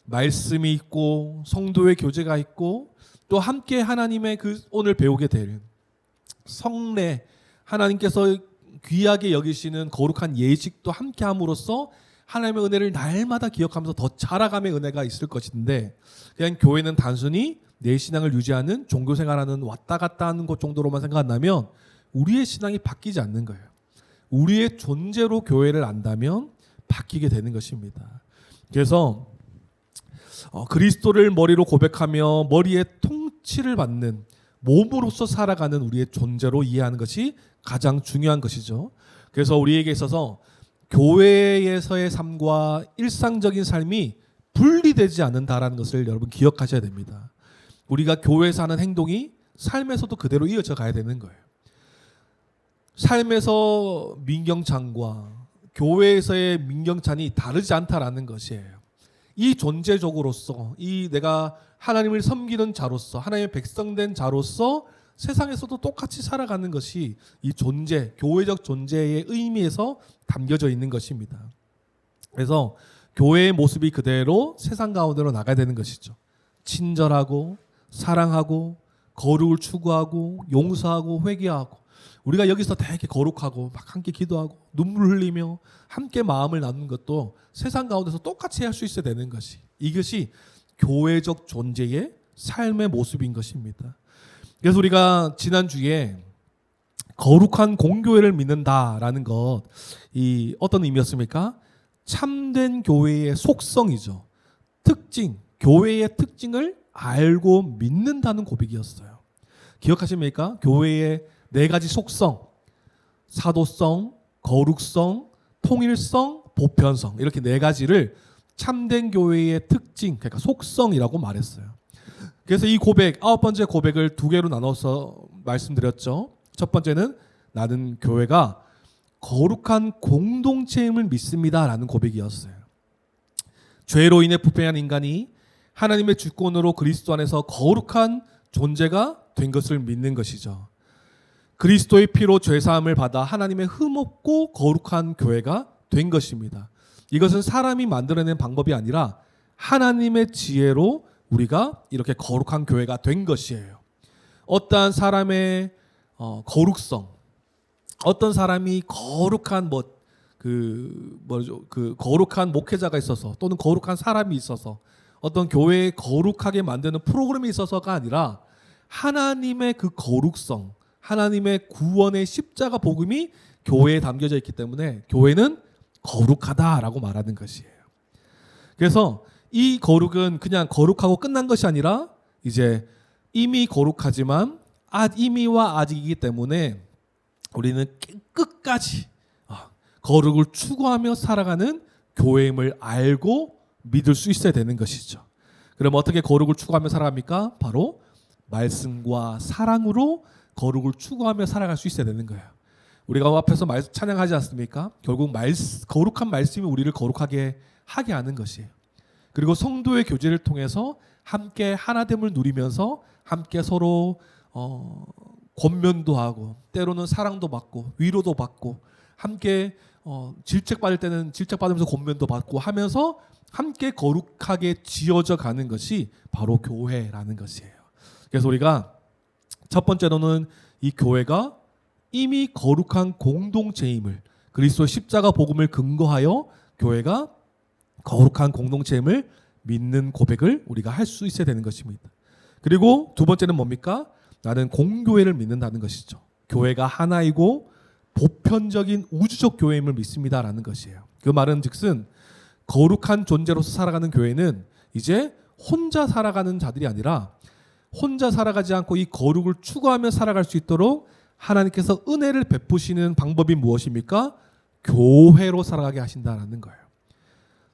말씀이 있고 성도의 교제가 있고 또 함께 하나님의 그 오늘 배우게 될 성례, 하나님께서 귀하게 여기시는 거룩한 예식도 함께 함으로써 하나님의 은혜를 날마다 기억하면서 더 자라감의 은혜가 있을 것인데, 그냥 교회는 단순히 내 신앙을 유지하는 종교생활하는 왔다 갔다 하는 것 정도로만 생각한다면 우리의 신앙이 바뀌지 않는 거예요. 우리의 존재로 교회를 안다면 바뀌게 되는 것입니다. 그래서 그리스도를 머리로 고백하며 머리에 통치를 받는 몸으로서 살아가는 우리의 존재로 이해하는 것이 가장 중요한 것이죠. 그래서 우리에게 있어서 교회에서의 삶과 일상적인 삶이 분리되지 않는다라는 것을 여러분 기억하셔야 됩니다. 우리가 교회에서 하는 행동이 삶에서도 그대로 이어져 가야 되는 거예요. 삶에서 민경찬과 교회에서의 민경찬이 다르지 않다라는 것이에요. 이 존재적으로서, 이 내가 하나님을 섬기는 자로서, 하나님의 백성된 자로서 세상에서도 똑같이 살아가는 것이 이 존재, 교회적 존재의 의미에서 담겨져 있는 것입니다. 그래서 교회의 모습이 그대로 세상 가운데로 나가야 되는 것이죠. 친절하고 사랑하고 거룩을 추구하고 용서하고 회개하고, 우리가 여기서 되게 거룩하고 막 함께 기도하고 눈물 흘리며 함께 마음을 나누는 것도 세상 가운데서 똑같이 할 수 있어야 되는 것이, 이것이 교회적 존재의 삶의 모습인 것입니다. 그래서 우리가 지난주에 거룩한 공교회를 믿는다라는 것, 이 어떤 의미였습니까? 참된 교회의 속성이죠. 특징, 교회의 특징을 알고 믿는다는 고백이었어요. 기억하십니까? 교회의 4가지 속성, 사도성, 거룩성, 통일성, 보편성, 이렇게 4가지를 참된 교회의 특징, 그러니까 속성이라고 말했어요. 그래서 이 고백, 9번째 고백을 2개로 나눠서 말씀드렸죠. 첫 번째는 나는 교회가 거룩한 공동체임을 믿습니다라는 고백이었어요. 죄로 인해 부패한 인간이 하나님의 주권으로 그리스도 안에서 거룩한 존재가 된 것을 믿는 것이죠. 그리스도의 피로 죄사함을 받아 하나님의 흠없고 거룩한 교회가 된 것입니다. 이것은 사람이 만들어낸 방법이 아니라 하나님의 지혜로 우리가 이렇게 거룩한 교회가 된 것이에요. 어떠한 사람의 거룩성, 어떤 사람이 거룩한 거룩한 목회자가 있어서 또는 거룩한 사람이 있어서 어떤 교회에 거룩하게 만드는 프로그램이 있어서가 아니라 하나님의 그 거룩성, 하나님의 구원의 십자가 복음이 교회에 담겨져 있기 때문에 교회는 거룩하다라고 말하는 것이에요. 그래서 이 거룩은 그냥 거룩하고 끝난 것이 아니라 이제 이미 거룩하지만 이미와 아직이기 때문에 우리는 끝까지 거룩을 추구하며 살아가는 교회임을 알고 믿을 수 있어야 되는 것이죠. 그럼 어떻게 거룩을 추구하며 살아갑니까? 바로 말씀과 사랑으로 거룩을 추구하며 살아갈 수 있어야 되는 거예요. 우리가 앞에서 찬양하지 않습니까? 결국 거룩한 말씀이 우리를 거룩하게 하게 하는 것이에요. 그리고 성도의 교제를 통해서 함께 하나됨을 누리면서 함께 서로 권면도 하고 때로는 사랑도 받고 위로도 받고 함께 질책받을 때는 질책받으면서 권면도 받고 하면서 함께 거룩하게 지어져 가는 것이 바로 교회라는 것이에요. 그래서 우리가 첫 번째로는 이 교회가 이미 거룩한 공동체임을, 그리스도의 십자가 복음을 근거하여 교회가 거룩한 공동체임을 믿는 고백을 우리가 할 수 있어야 되는 것입니다. 그리고 2번째는 뭡니까? 나는 공교회를 믿는다는 것이죠. 교회가 하나이고 보편적인 우주적 교회임을 믿습니다라는 것이에요. 그 말은 즉슨 거룩한 존재로서 살아가는 교회는 이제 혼자 살아가는 자들이 아니라 혼자 살아가지 않고 이 거룩을 추구하며 살아갈 수 있도록 하나님께서 은혜를 베푸시는 방법이 무엇입니까? 교회로 살아가게 하신다라는 거예요.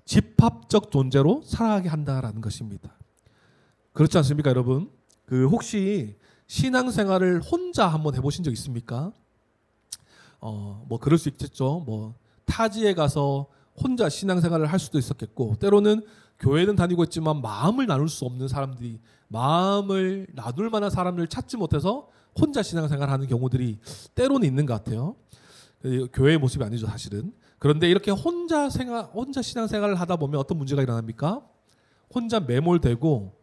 집합적 존재로 살아가게 한다라는 것입니다. 그렇지 않습니까, 여러분? 혹시 신앙생활을 혼자 한번 해보신 적 있습니까? 그럴 수 있겠죠. 타지에 가서 혼자 신앙생활을 할 수도 있었겠고, 때로는 교회는 다니고 있지만 마음을 나눌 수 없는 사람들이, 마음을 나눌 만한 사람을 찾지 못해서 혼자 신앙생활하는 경우들이 때로는 있는 것 같아요. 교회의 모습이 아니죠, 사실은. 그런데 이렇게 혼자 신앙생활을 하다 보면 어떤 문제가 일어납니까? 혼자 매몰되고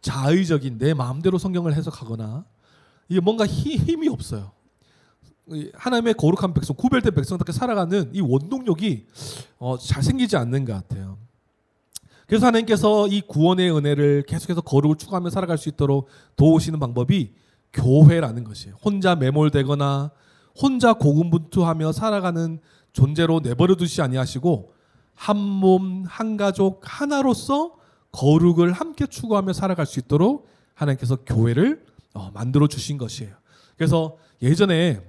자의적인 내 마음대로 성경을 해석하거나, 이게 뭔가 힘이 없어요. 하나님의 거룩한 백성, 구별된 백성답게 살아가는 이 원동력이 잘 생기지 않는 것 같아요. 그래서 하나님께서 이 구원의 은혜를 계속해서 거룩을 추구하며 살아갈 수 있도록 도우시는 방법이 교회라는 것이에요. 혼자 매몰되거나 혼자 고군분투하며 살아가는 존재로 내버려 두시지 아니하시고, 한 몸, 한 가족, 하나로서 거룩을 함께 추구하며 살아갈 수 있도록 하나님께서 교회를 만들어 주신 것이에요. 그래서 예전에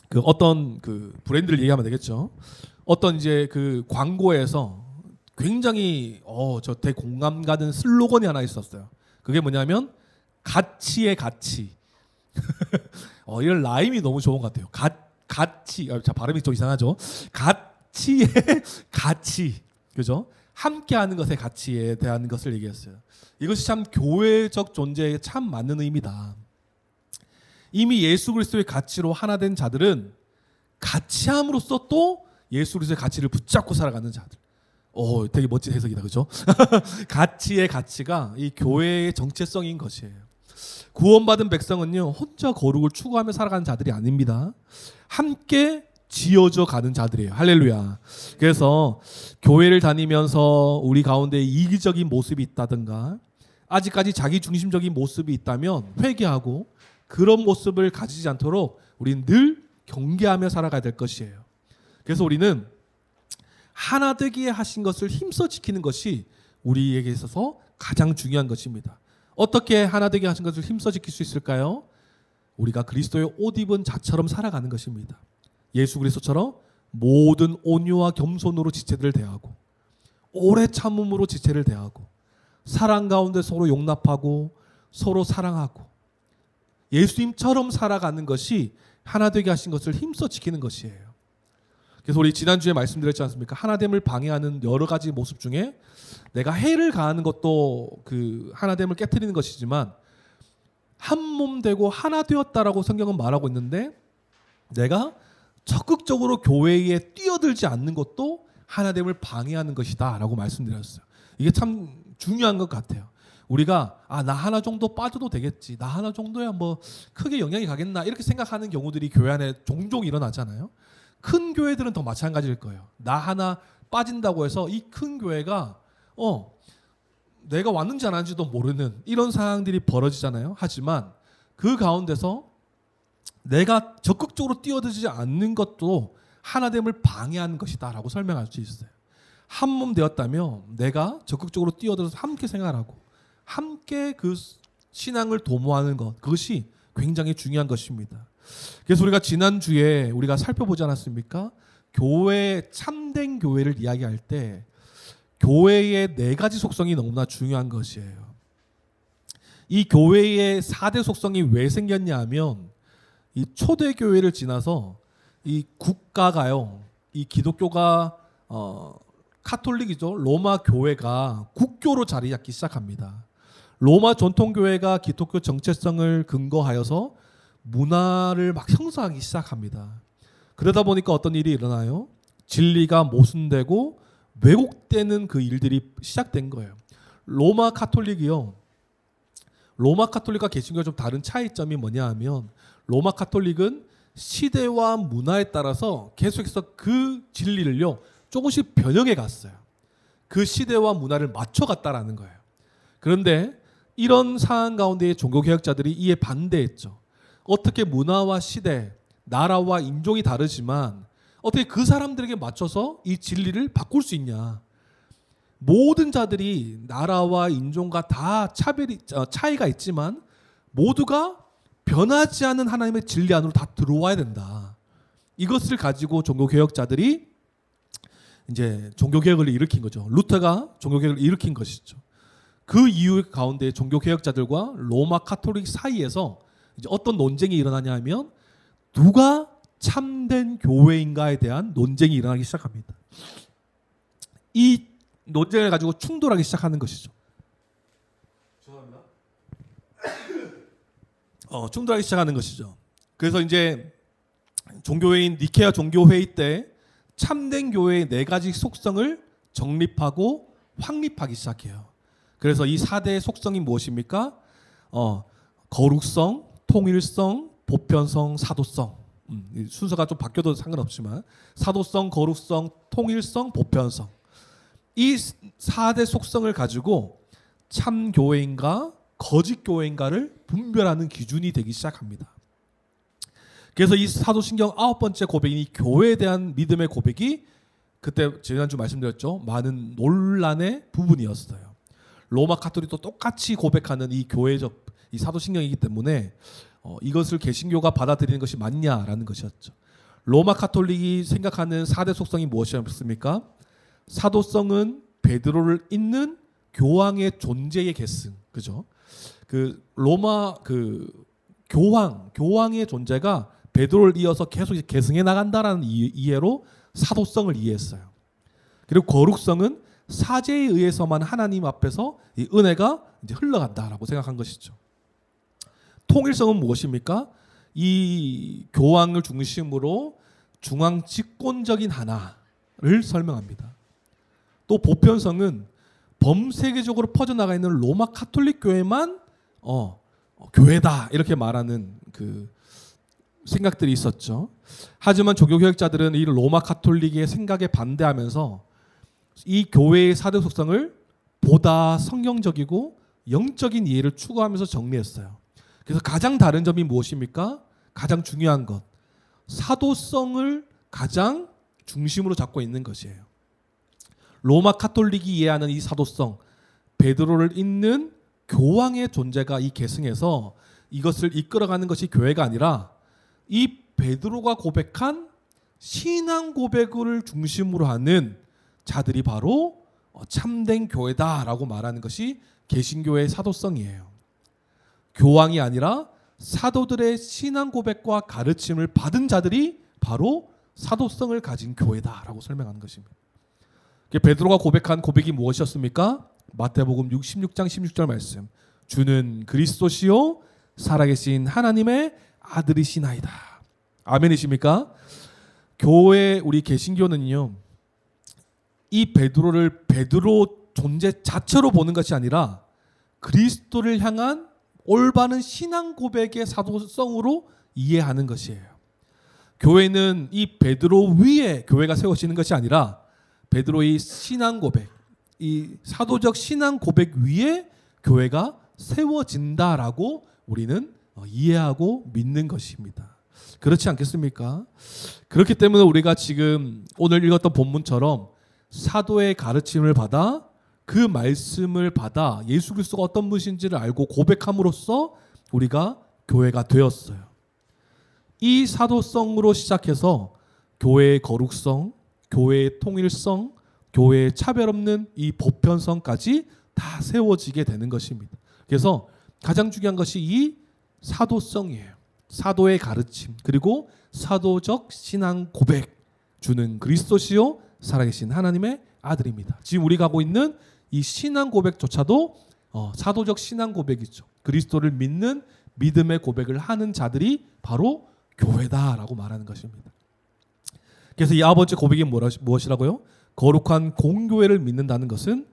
그 어떤 그 브랜드를 얘기하면 되겠죠. 어떤 이제 그 광고에서 굉장히 저 대공감 가는 슬로건이 하나 있었어요. 그게 뭐냐면 가치의 가치. 이런 라임이 너무 좋은 것 같아요. 가치. 자, 발음이 좀 이상하죠. 가치의 가치. 그죠? 함께하는 것의 가치에 대한 것을 얘기했어요. 이것이 참 교회적 존재에 참 맞는 의미다. 이미 예수 그리스도의 가치로 하나 된 자들은 가치함으로써 또 예수 그리스도의 가치를 붙잡고 살아가는 자들. 되게 멋진 해석이다, 그죠? 가치의 가치가 이 교회의 정체성인 것이에요. 구원받은 백성은요, 혼자 거룩을 추구하며 살아가는 자들이 아닙니다. 함께 지어져 가는 자들이에요. 할렐루야. 그래서 교회를 다니면서 우리 가운데 이기적인 모습이 있다든가, 아직까지 자기 중심적인 모습이 있다면 회개하고 그런 모습을 가지지 않도록 우리는 늘 경계하며 살아가야 될 것이에요. 그래서 우리는 하나 되기에 하신 것을 힘써 지키는 것이 우리에게 있어서 가장 중요한 것입니다. 어떻게 하나 되게 하신 것을 힘써 지킬 수 있을까요? 우리가 그리스도의 옷 입은 자처럼 살아가는 것입니다. 예수 그리스도처럼 모든 온유와 겸손으로 지체들을 대하고, 오래 참음으로 지체를 대하고, 사랑 가운데 서로 용납하고 서로 사랑하고, 예수님처럼 살아가는 것이 하나 되게 하신 것을 힘써 지키는 것이에요. 그래서 우리 지난주에 말씀드렸지 않습니까? 하나됨을 방해하는 여러 가지 모습 중에 내가 해를 가하는 것도 그 하나됨을 깨트리는 것이지만, 한 몸 되고 하나 되었다라고 성경은 말하고 있는데, 내가 적극적으로 교회에 뛰어들지 않는 것도 하나됨을 방해하는 것이다 라고 말씀드렸어요. 이게 참 중요한 것 같아요. 우리가 나 하나 정도 빠져도 되겠지, 나 하나 정도야 뭐 크게 영향이 가겠나, 이렇게 생각하는 경우들이 교회 안에 종종 일어나잖아요. 큰 교회들은 더 마찬가지일 거예요. 나 하나 빠진다고 해서 이 큰 교회가 내가 왔는지 안 왔는지도 모르는 이런 상황들이 벌어지잖아요. 하지만 그 가운데서 내가 적극적으로 뛰어들지 않는 것도 하나됨을 방해하는 것이다 라고 설명할 수 있어요. 한 몸 되었다면 내가 적극적으로 뛰어들어서 함께 생활하고 함께 그 신앙을 도모하는 것, 그것이 굉장히 중요한 것입니다. 그래서 우리가 지난주에 우리가 살펴보지 않았습니까? 교회, 참된 교회를 이야기할 때 교회의 4가지 속성이 너무나 중요한 것이에요. 이 교회의 4대 속성이 왜 생겼냐 하면, 이 초대교회를 지나서 이 국가가요, 이 기독교가 카톨릭이죠. 로마 교회가 국교로 자리 잡기 시작합니다. 로마 전통교회가 기독교 정체성을 근거하여서 문화를 막 형성하기 시작합니다. 그러다 보니까 어떤 일이 일어나요? 진리가 모순되고 왜곡되는 그 일들이 시작된 거예요. 로마 카톨릭과 개신교가 좀 다른 차이점이 뭐냐 하면, 로마 카톨릭은 시대와 문화에 따라서 계속해서 그 진리를요 조금씩 변형해 갔어요. 그 시대와 문화를 맞춰갔다라는 거예요. 그런데 이런 상황 가운데 종교개혁자들이 이에 반대했죠. 어떻게 문화와 시대, 나라와 인종이 다르지만 어떻게 그 사람들에게 맞춰서 이 진리를 바꿀 수 있냐. 모든 자들이 나라와 인종과 다 차이가 있지만 모두가 변하지 않은 하나님의 진리 안으로 다 들어와야 된다. 이것을 가지고 종교개혁자들이 이제 종교개혁을 일으킨 거죠. 루터가 종교개혁을 일으킨 것이죠. 그 이유 가운데 종교개혁자들과 로마 카톨릭 사이에서 이제 어떤 논쟁이 일어나냐 하면, 누가 참된 교회인가에 대한 논쟁이 일어나기 시작합니다. 이 논쟁을 가지고 충돌하기 시작하는 것이죠. 충돌하기 시작하는 것이죠. 그래서 이제 종교회의인 니케아 종교회의 때 참된 교회의 4가지 속성을 정립하고 확립하기 시작해요. 그래서 이 4대의 속성이 무엇입니까? 거룩성, 통일성, 보편성, 사도성. 순서가 좀 바뀌어도 상관없지만 사도성, 거룩성, 통일성, 보편성. 이 4대 속성을 가지고 참 교회인가 거짓 교회인가를 분별하는 기준이 되기 시작합니다. 그래서 이 사도신경 9번째 고백인 이 교회에 대한 믿음의 고백이 그때 지난주 말씀드렸죠. 많은 논란의 부분이었어요. 로마 카톨릭도 똑같이 고백하는 이 교회적 이 사도신경이기 때문에 이것을 개신교가 받아들이는 것이 맞냐라는 것이었죠. 로마 카톨릭이 생각하는 4대 속성이 무엇이었습니까? 사도성은 베드로를 잇는 교황의 존재의 계승, 그죠? 그 로마 그 교황의 존재가 베드로를 이어서 계속 계승해 나간다라는 이해로 사도성을 이해했어요. 그리고 거룩성은 사제에 의해서만 하나님 앞에서 이 은혜가 이제 흘러간다라고 생각한 것이죠. 통일성은 무엇입니까? 이 교황을 중심으로 중앙 집권적인 하나를 설명합니다. 또 보편성은 범세계적으로 퍼져나가 있는 로마 카톨릭 교회만 교회다 이렇게 말하는 그 생각들이 있었죠. 하지만 종교개혁자들은 이 로마 카톨릭의 생각에 반대하면서 이 교회의 4대 속성을 보다 성경적이고 영적인 이해를 추구하면서 정리했어요. 그래서 가장 다른 점이 무엇입니까? 가장 중요한 것, 사도성을 가장 중심으로 잡고 있는 것이에요. 로마 카톨릭이 이해하는 이 사도성, 베드로를 잇는 교황의 존재가 이 계승해서 이것을 이끌어가는 것이 교회가 아니라 이 베드로가 고백한 신앙 고백을 중심으로 하는 자들이 바로 참된 교회다라고 말하는 것이 개신교의 사도성이에요. 교황이 아니라 사도들의 신앙 고백과 가르침을 받은 자들이 바로 사도성을 가진 교회다라고 설명하는 것입니다. 베드로가 고백한 고백이 무엇이었습니까? 마태복음 16장 16절 말씀. 주는 그리스도시요 살아계신 하나님의 아들이시나이다. 아멘이십니까? 교회 우리 개신교는요. 이 베드로를 베드로 존재 자체로 보는 것이 아니라 그리스도를 향한 올바른 신앙 고백의 사도성으로 이해하는 것이에요. 교회는 이 베드로 위에 교회가 세워지는 것이 아니라 베드로의 신앙 고백, 이 사도적 신앙 고백 위에 교회가 세워진다라고 우리는 이해하고 믿는 것입니다. 그렇지 않겠습니까? 그렇기 때문에 우리가 지금 오늘 읽었던 본문처럼 사도의 가르침을 받아 그 말씀을 받아 예수 그리스도가 어떤 분이신지를 알고 고백함으로써 우리가 교회가 되었어요. 이 사도성으로 시작해서 교회의 거룩성, 교회의 통일성, 교회의 차별 없는 이 보편성까지 다 세워지게 되는 것입니다. 그래서 가장 중요한 것이 이 사도성이에요. 사도의 가르침, 그리고 사도적 신앙 고백. 주는 그리스도시요 살아계신 하나님의 아들입니다. 지금 우리가 하고 있는 이 신앙 고백조차도 사도적 신앙 고백이죠. 그리스도를 믿는 믿음의 고백을 하는 자들이 바로 교회다라고 말하는 것입니다. 그래서 이 9번째 고백이 무엇이라고요? 거룩한 공교회를 믿는다는 것은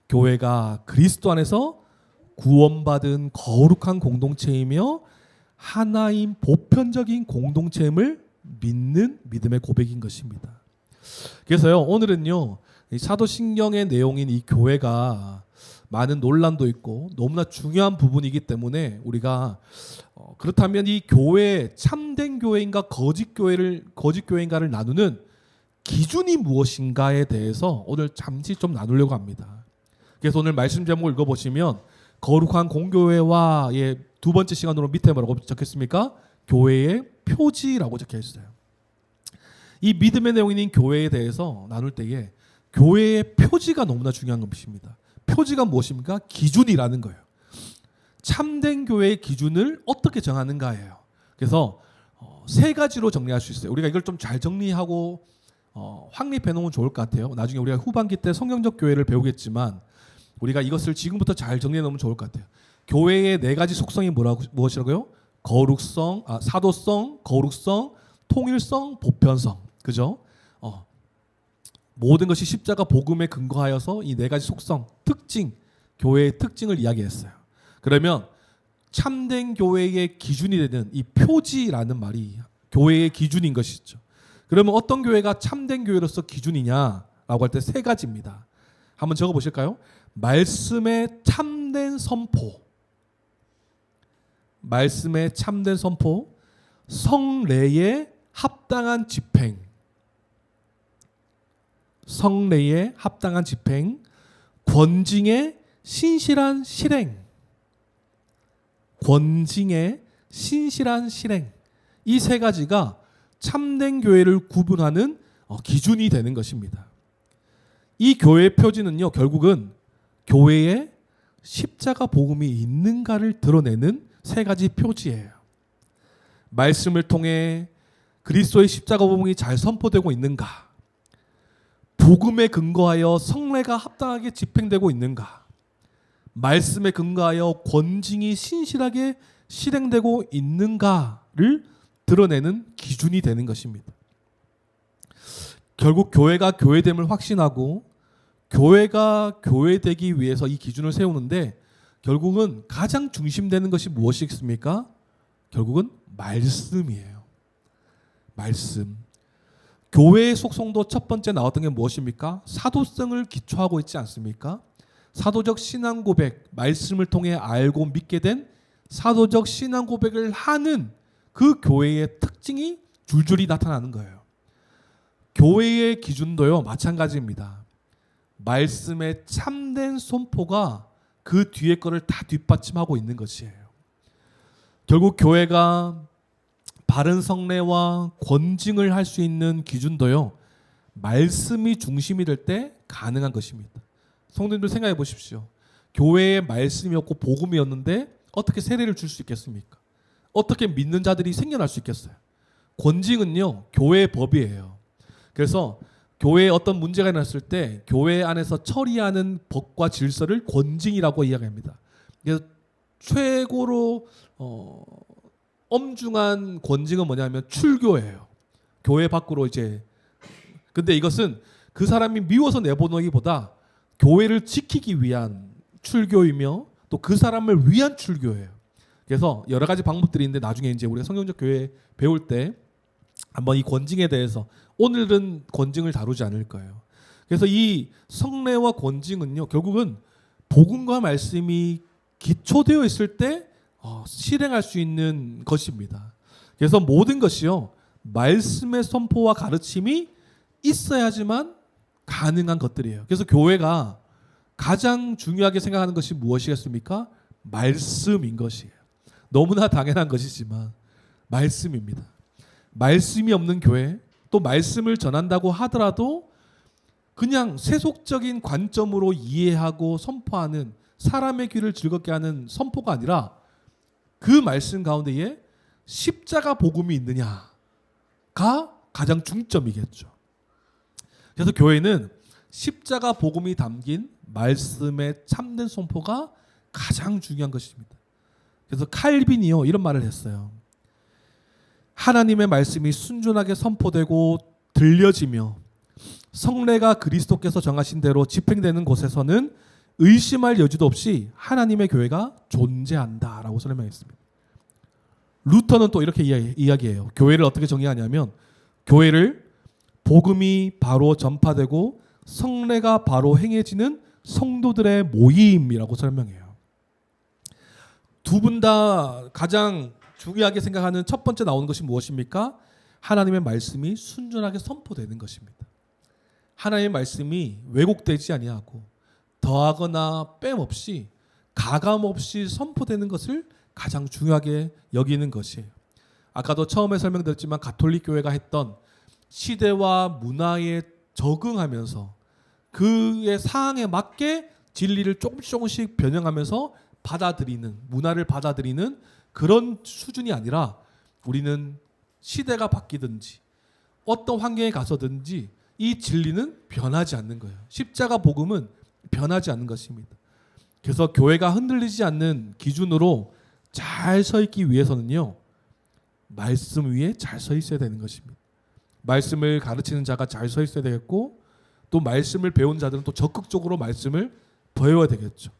교회가 그리스도 안에서 구원받은 거룩한 공동체이며 하나인 보편적인 공동체임을 믿는 믿음의 고백인 것입니다. 그래서요, 오늘은요, 이 사도신경의 내용인 이 교회가 많은 논란도 있고 너무나 중요한 부분이기 때문에 우리가 그렇다면 이 교회 참된 교회인가 거짓 교회인가를 나누는 기준이 무엇인가에 대해서 오늘 잠시 좀 나누려고 합니다. 그래서 오늘 말씀 제목을 읽어보시면 거룩한 공교회와의 두 번째 시간으로 밑에 뭐라고 적혔습니까? 교회의 표지라고 적혀 있어요. 이 믿음의 내용인 교회에 대해서 나눌 때에 교회의 표지가 너무나 중요한 것입니다. 표지가 무엇입니까? 기준이라는 거예요. 참된 교회의 기준을 어떻게 정하는가예요. 그래서 세 가지로 정리할 수 있어요. 우리가 이걸 좀 잘 정리하고 확립해 놓으면 좋을 것 같아요. 나중에 우리가 후반기 때 성경적 교회를 배우겠지만 우리가 이것을 지금부터 잘 정리해 놓으면 좋을 것 같아요. 교회의 네 가지 속성이 무엇이라고요? 거룩성, 사도성, 거룩성, 통일성, 보편성. 그죠? 모든 것이 십자가 복음에 근거하여서 이 네 가지 속성, 특징, 교회의 특징을 이야기했어요. 그러면 참된 교회의 기준이 되는 이 표지라는 말이 교회의 기준인 것이죠. 그러면 어떤 교회가 참된 교회로서 기준이냐라고 할 때 세 가지입니다. 한번 적어 보실까요? 말씀의 참된 선포, 말씀의 참된 선포, 성례의 합당한 집행, 성례의 합당한 집행, 권징의 신실한 실행, 권징의 신실한 실행. 이 세 가지가 참된 교회를 구분하는 기준이 되는 것입니다. 이 교회의 표지는요, 결국은 교회에 십자가 복음이 있는가를 드러내는 세 가지 표지예요. 말씀을 통해 그리스도의 십자가 복음이 잘 선포되고 있는가? 복음에 근거하여 성례가 합당하게 집행되고 있는가? 말씀에 근거하여 권징이 신실하게 실행되고 있는가를 드러내는 기준이 되는 것입니다. 결국 교회가 교회됨을 확신하고 교회가 교회되기 위해서 이 기준을 세우는데 결국은 가장 중심되는 것이 무엇이겠습니까? 결국은 말씀이에요. 말씀. 교회의 속성도 첫 번째 나왔던 게 무엇입니까? 사도성을 기초하고 있지 않습니까? 사도적 신앙 고백, 말씀을 통해 알고 믿게 된 사도적 신앙 고백을 하는 그 교회의 특징이 줄줄이 나타나는 거예요. 교회의 기준도요, 마찬가지입니다. 말씀의 참된 선포가 그 뒤에 거를 다 뒷받침하고 있는 것이에요. 결국 교회가 바른 성례와 권징을 할 수 있는 기준도요, 말씀이 중심이 될 때 가능한 것입니다. 성도님들 생각해 보십시오. 교회에 말씀이 없고 복음이었는데 어떻게 세례를 줄 수 있겠습니까? 어떻게 믿는 자들이 생겨날 수 있겠어요? 권징은요, 교회의 법이에요. 그래서 교회에 어떤 문제가 일어났을 때 교회 안에서 처리하는 법과 질서를 권징이라고 이야기합니다. 그래서 최고로 엄중한 권징은 뭐냐면 출교예요. 교회 밖으로 이제. 근데 이것은 그 사람이 미워서 내보내기보다 교회를 지키기 위한 출교이며 또 그 사람을 위한 출교예요. 그래서 여러 가지 방법들이 있는데 나중에 이제 우리가 성경적 교회 배울 때 한번 이 권징에 대해서, 오늘은 권징을 다루지 않을 거예요. 그래서 이 성례와 권징은요, 결국은 복음과 말씀이 기초되어 있을 때 실행할 수 있는 것입니다. 그래서 모든 것이요, 말씀의 선포와 가르침이 있어야지만 가능한 것들이에요. 그래서 교회가 가장 중요하게 생각하는 것이 무엇이겠습니까? 말씀인 것이에요. 너무나 당연한 것이지만 말씀입니다. 말씀이 없는 교회, 또 말씀을 전한다고 하더라도 그냥 세속적인 관점으로 이해하고 선포하는, 사람의 귀를 즐겁게 하는 선포가 아니라 그 말씀 가운데에 십자가 복음이 있느냐가 가장 중점이겠죠. 그래서 교회는 십자가 복음이 담긴 말씀의 참된 선포가 가장 중요한 것입니다. 그래서 칼빈이요, 이런 말을 했어요. 하나님의 말씀이 순전하게 선포되고 들려지며 성례가 그리스도께서 정하신 대로 집행되는 곳에서는 의심할 여지도 없이 하나님의 교회가 존재한다라고 설명했습니다. 루터는 또 이렇게 이야기해요. 교회를 어떻게 정의하냐면 교회를 복음이 바로 전파되고 성례가 바로 행해지는 성도들의 모임이라고 설명해요. 두 분 다 가장 중요하게 생각하는 첫 번째 나오는 것이 무엇입니까? 하나님의 말씀이 순전하게 선포되는 것입니다. 하나님의 말씀이 왜곡되지 아니하고 더하거나 뺨없이 가감없이 선포되는 것을 가장 중요하게 여기는 것이에요. 아까도 처음에 설명드렸지만 가톨릭 교회가 했던 시대와 문화에 적응하면서 그의 사항에 맞게 진리를 조금씩 변형하면서 받아들이는, 문화를 받아들이는 그런 수준이 아니라 우리는 시대가 바뀌든지 어떤 환경에 가서든지 이 진리는 변하지 않는 거예요. 십자가 복음은 변하지 않는 것입니다. 그래서 교회가 흔들리지 않는 기준으로 잘 서 있기 위해서는요, 말씀 위에 잘 서 있어야 되는 것입니다. 말씀을 가르치는 자가 잘 서 있어야 되겠고, 또 말씀을 배운 자들은 또 적극적으로 말씀을 배워야 되겠죠.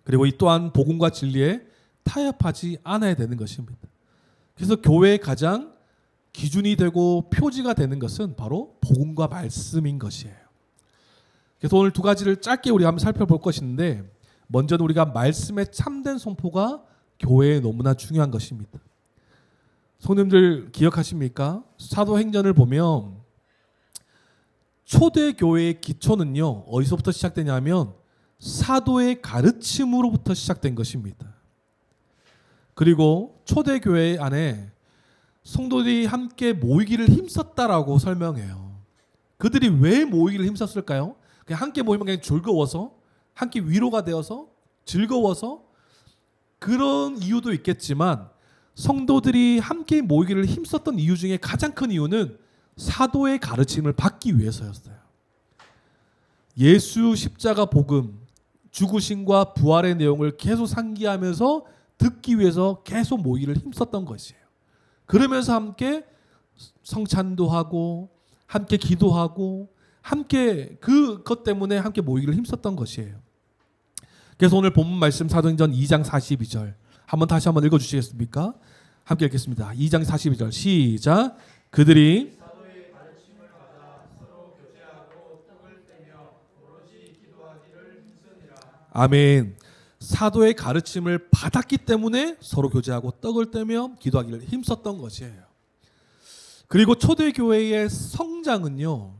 그리고 이 또한 복음과 진리에 타협하지 않아야 되는 것입니다. 그래서 교회의 가장 기준이 되고 표지가 되는 것은 바로 복음과 말씀인 것이에요. 그래서 오늘 두 가지를 짧게 우리가 한번 살펴볼 것인데, 먼저는 우리가 말씀의 참된 선포가 교회에 너무나 중요한 것입니다. 성도님들 기억하십니까? 사도행전을 보면 초대 교회의 기초는요, 어디서부터 시작되냐면 사도의 가르침으로부터 시작된 것입니다. 그리고 초대 교회 안에 성도들이 함께 모이기를 힘썼다라고 설명해요. 그들이 왜 모이기를 힘썼을까요? 그냥 함께 모이면 그냥 즐거워서, 함께 위로가 되어서, 즐거워서, 그런 이유도 있겠지만 성도들이 함께 모이기를 힘썼던 이유 중에 가장 큰 이유는 사도의 가르침을 받기 위해서였어요. 예수 십자가 복음, 죽으심과 부활의 내용을 계속 상기하면서 듣기 위해서 계속 모이기를 힘썼던 것이에요. 그러면서 함께 성찬도 하고 함께 기도하고 함께 그것 때문에 함께 모이기를 힘썼던 것이에요. 그래서 오늘 본문 말씀 사도행전 2장 42절 한번 다시 한번 읽어주시겠습니까? 함께 읽겠습니다. 2장 42절 시작. 그들이 아멘. 사도의 가르침을 받았기 때문에 서로 교제하고 떡을 떼며 기도하기를 힘썼던 것이에요. 그리고 초대교회의 성장은요,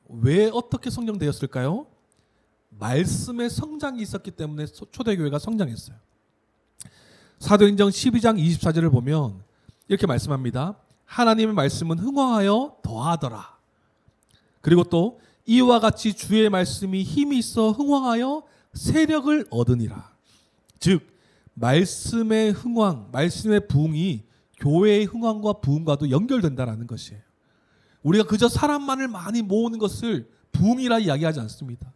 왜 어떻게 성장되었을까요? 말씀의 성장이 있었기 때문에 초대교회가 성장했어요. 사도행전 12장 24절을 보면 이렇게 말씀합니다. 하나님의 말씀은 흥왕하여 더하더라. 그리고 또 이와 같이 주의 말씀이 힘이 있어 흥왕하여 세력을 얻으니라. 즉 말씀의 흥왕, 말씀의 부흥이 교회의 흥왕과 부흥과도 연결된다라는 것이에요. 우리가 그저 사람만을 많이 모으는 것을 부흥이라 이야기하지 않습니다.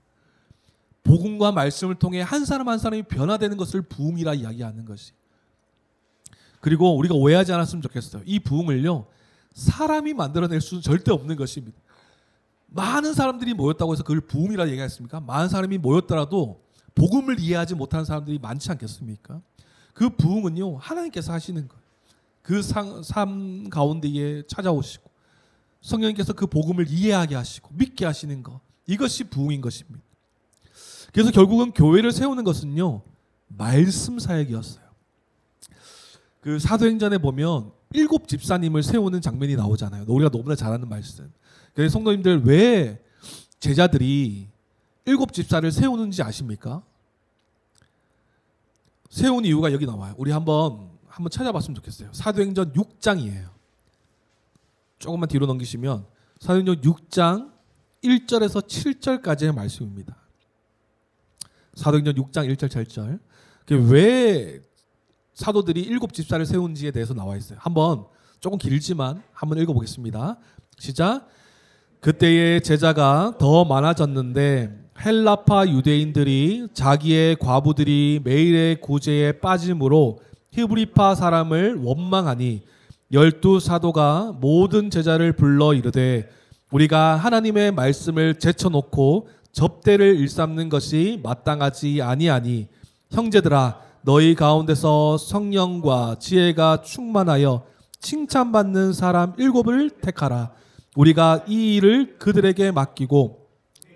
복음과 말씀을 통해 한 사람 한 사람이 변화되는 것을 부흥이라 이야기하는 것이. 그리고 우리가 오해하지 않았으면 좋겠어요. 이 부흥을요, 사람이 만들어낼 수는 절대 없는 것입니다. 많은 사람들이 모였다고 해서 그걸 부흥이라 얘기했습니까? 많은 사람이 모였더라도 복음을 이해하지 못하는 사람들이 많지 않겠습니까? 그 부흥은요, 하나님께서 하시는 거예요. 그 삶 가운데에 찾아오시고 성령님께서 그 복음을 이해하게 하시고 믿게 하시는 것, 이것이 부흥인 것입니다. 그래서 결국은 교회를 세우는 것은요, 말씀 사역이었어요. 그 사도행전에 보면 7 집사님을 세우는 장면이 나오잖아요. 우리가 너무나 잘 아는 말씀. 그래서 성도님들, 왜 제자들이 7 집사를 세우는지 아십니까? 세운 이유가 여기 나와요. 우리 한번 찾아봤으면 좋겠어요. 사도행전 6장이에요. 조금만 뒤로 넘기시면 사도행전 6장 1절에서 7절까지의 말씀입니다. 사도행전 6장 1절 7절. 왜 사도들이 7 집사를 세운지에 대해서 나와 있어요. 한번 조금 길지만 한번 읽어보겠습니다. 시작. 그때의 제자가 더 많아졌는데 헬라파 유대인들이 자기의 과부들이 매일의 구제에 빠짐으로 히브리파 사람을 원망하니 12 사도가 모든 제자를 불러 이르되 우리가 하나님의 말씀을 제쳐놓고 접대를 일삼는 것이 마땅하지 아니하니 형제들아 너희 가운데서 성령과 지혜가 충만하여 칭찬받는 사람 7을 택하라. 우리가 이 일을 그들에게 맡기고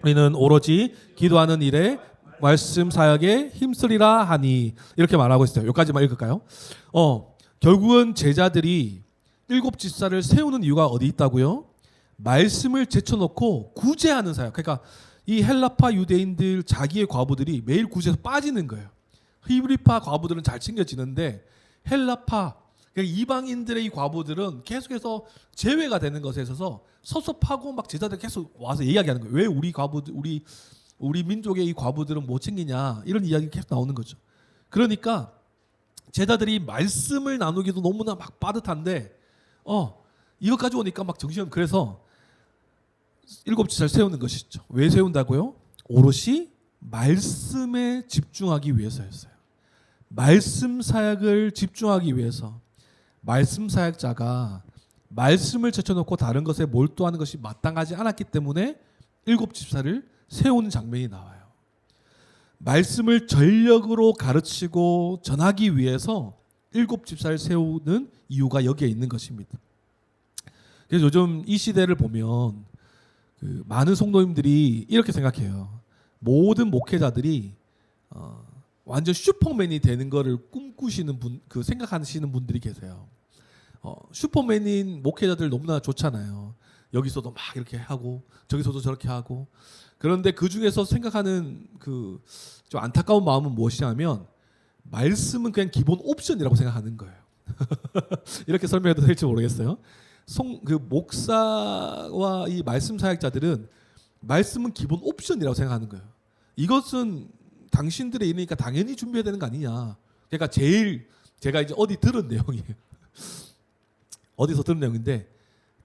우리는 오로지 기도하는 일에 말씀 사역에 힘쓰리라 하니. 이렇게 말하고 있어요. 여기까지만 읽을까요? 결국은 제자들이 7 집사를 세우는 이유가 어디 있다고요? 말씀을 제쳐놓고 구제하는 사역. 그러니까 이 헬라파 유대인들 자기의 과부들이 매일 구제에서 빠지는 거예요. 히브리파 과부들은 잘 챙겨지는데 헬라파 그러니까 이방인들의 이 과부들은 계속해서 제외가 되는 것에 있어서 섭섭하고 막 제자들 계속 와서 이야기하는 거예요. 왜 우리 과부들 우리 민족의 이 과부들은 못 챙기냐, 이런 이야기 계속 나오는 거죠. 그러니까 제자들이 말씀을 나누기도 너무나 막 빠듯한데 이것까지 오니까 막 정신이. 그래서 일곱 지사를 세우는 것이죠. 왜 세운다고요? 오롯이 말씀에 집중하기 위해서였어요. 말씀 사역을 집중하기 위해서. 말씀 사역자가 말씀을 제쳐놓고 다른 것에 몰두하는 것이 마땅하지 않았기 때문에 일곱 집사를 세우는 장면이 나와요. 말씀을 전력으로 가르치고 전하기 위해서 일곱 집사를 세우는 이유가 여기에 있는 것입니다. 그래서 요즘 이 시대를 보면 많은 성도님들이 이렇게 생각해요. 모든 목회자들이 완전 슈퍼맨이 되는 거를 꿈꾸시는 분, 생각하시는 분들이 계세요. 슈퍼맨인 목회자들 너무나 좋잖아요. 여기서도 막 이렇게 하고 저기서도 저렇게 하고. 그런데 그 중에서 생각하는 좀 안타까운 마음은 무엇이냐면 말씀은 그냥 기본 옵션이라고 생각하는 거예요. 이렇게 설명해도 될지 모르겠어요. 목사와 이 말씀 사역자들은 말씀은 기본 옵션이라고 생각하는 거예요. 이것은 당신들의 일이니까 당연히 준비해야 되는 거 아니냐. 그러니까 제가 이제 어디 들은 내용이에요. 어디서 들은 내용인데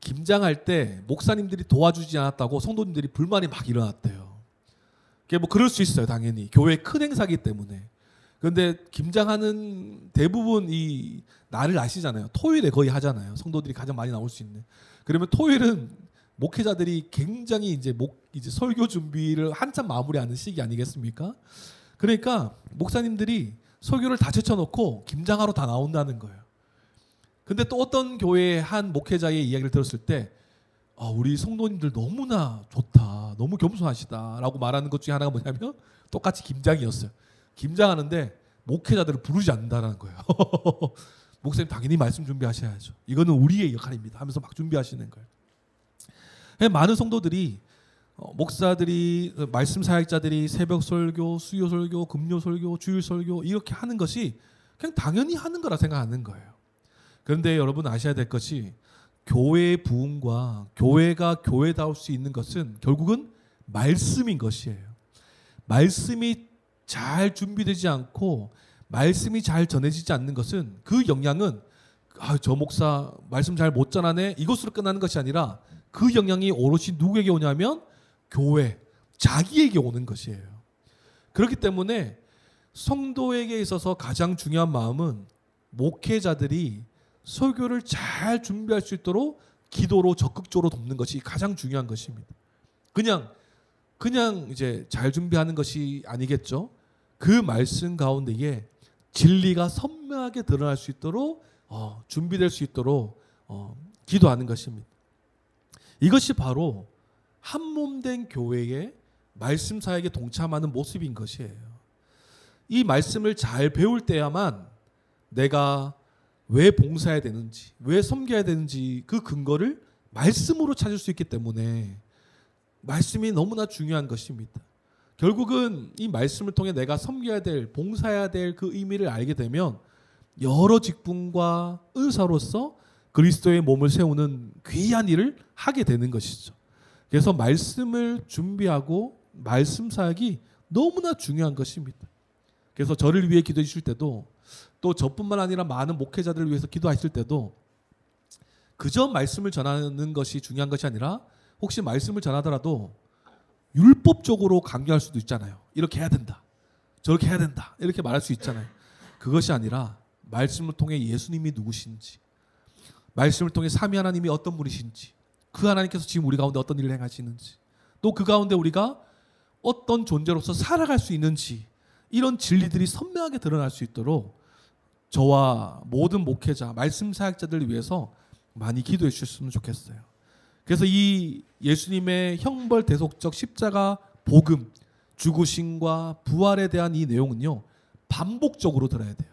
김장할 때 목사님들이 도와주지 않았다고 성도님들이 불만이 막 일어났대요. 그게 뭐 그럴 수 있어요, 당연히. 교회 큰 행사기 때문에. 그런데 김장하는 대부분 이 날을 아시잖아요. 토요일에 거의 하잖아요. 성도들이 가장 많이 나올 수 있는. 그러면 토요일은 목회자들이 굉장히 이제 설교 준비를 한참 마무리하는 시기 아니겠습니까? 그러니까 목사님들이 설교를 다 제쳐놓고 김장하러 다 나온다는 거예요. 근데 또 어떤 교회의 한 목회자의 이야기를 들었을 때 우리 성도님들 너무나 좋다. 너무 겸손하시다라고 말하는 것 중에 하나가 뭐냐면 똑같이 김장이었어요. 김장하는데 목회자들을 부르지 않는다는 거예요. 목사님 당연히 말씀 준비하셔야죠. 이거는 우리의 역할입니다 하면서 막 준비하시는 거예요. 많은 성도들이 목사들이 말씀 사역자들이 새벽 설교, 수요 설교, 금요 설교, 주일 설교 이렇게 하는 것이 그냥 당연히 하는 거라 생각하는 거예요. 그런데 여러분 아셔야 될 것이 교회의 부흥과 교회가 교회다울 수 있는 것은 결국은 말씀인 것이에요. 말씀이 잘 준비되지 않고 말씀이 잘 전해지지 않는 것은 그 영향은 저 목사 말씀 잘 못 전하네 이것으로 끝나는 것이 아니라 그 영향이 오롯이 누구에게 오냐면 교회, 자기에게 오는 것이에요. 그렇기 때문에 성도에게 있어서 가장 중요한 마음은 목회자들이 설교를 잘 준비할 수 있도록 기도로 적극적으로 돕는 것이 가장 중요한 것입니다. 그냥 이제 잘 준비하는 것이 아니겠죠. 그 말씀 가운데에 진리가 선명하게 드러날 수 있도록 준비될 수 있도록 기도하는 것입니다. 이것이 바로 한몸된 교회의 말씀 사역에 동참하는 모습인 것이에요. 이 말씀을 잘 배울 때야만 내가 왜 봉사해야 되는지, 왜 섬겨야 되는지 그 근거를 말씀으로 찾을 수 있기 때문에 말씀이 너무나 중요한 것입니다. 결국은 이 말씀을 통해 내가 섬겨야 될, 봉사해야 될 그 의미를 알게 되면 여러 직분과 은사로서 그리스도의 몸을 세우는 귀한 일을 하게 되는 것이죠. 그래서 말씀을 준비하고 말씀 사역이 너무나 중요한 것입니다. 그래서 저를 위해 기도해 주실 때도 또 저뿐만 아니라 많은 목회자들을 위해서 기도하실 때도 그저 말씀을 전하는 것이 중요한 것이 아니라 혹시 말씀을 전하더라도 율법적으로 강요할 수도 있잖아요. 이렇게 해야 된다. 저렇게 해야 된다. 이렇게 말할 수 있잖아요. 그것이 아니라 말씀을 통해 예수님이 누구신지, 말씀을 통해 삼위 하나님이 어떤 분이신지, 그 하나님께서 지금 우리 가운데 어떤 일을 행하시는지, 또 그 가운데 우리가 어떤 존재로서 살아갈 수 있는지, 이런 진리들이 선명하게 드러날 수 있도록 저와 모든 목회자, 말씀 사역자들을 위해서 많이 기도해 주셨으면 좋겠어요. 그래서 이 예수님의 형벌 대속적 십자가 복음, 죽으심과 부활에 대한 이 내용은요 반복적으로 들어야 돼요.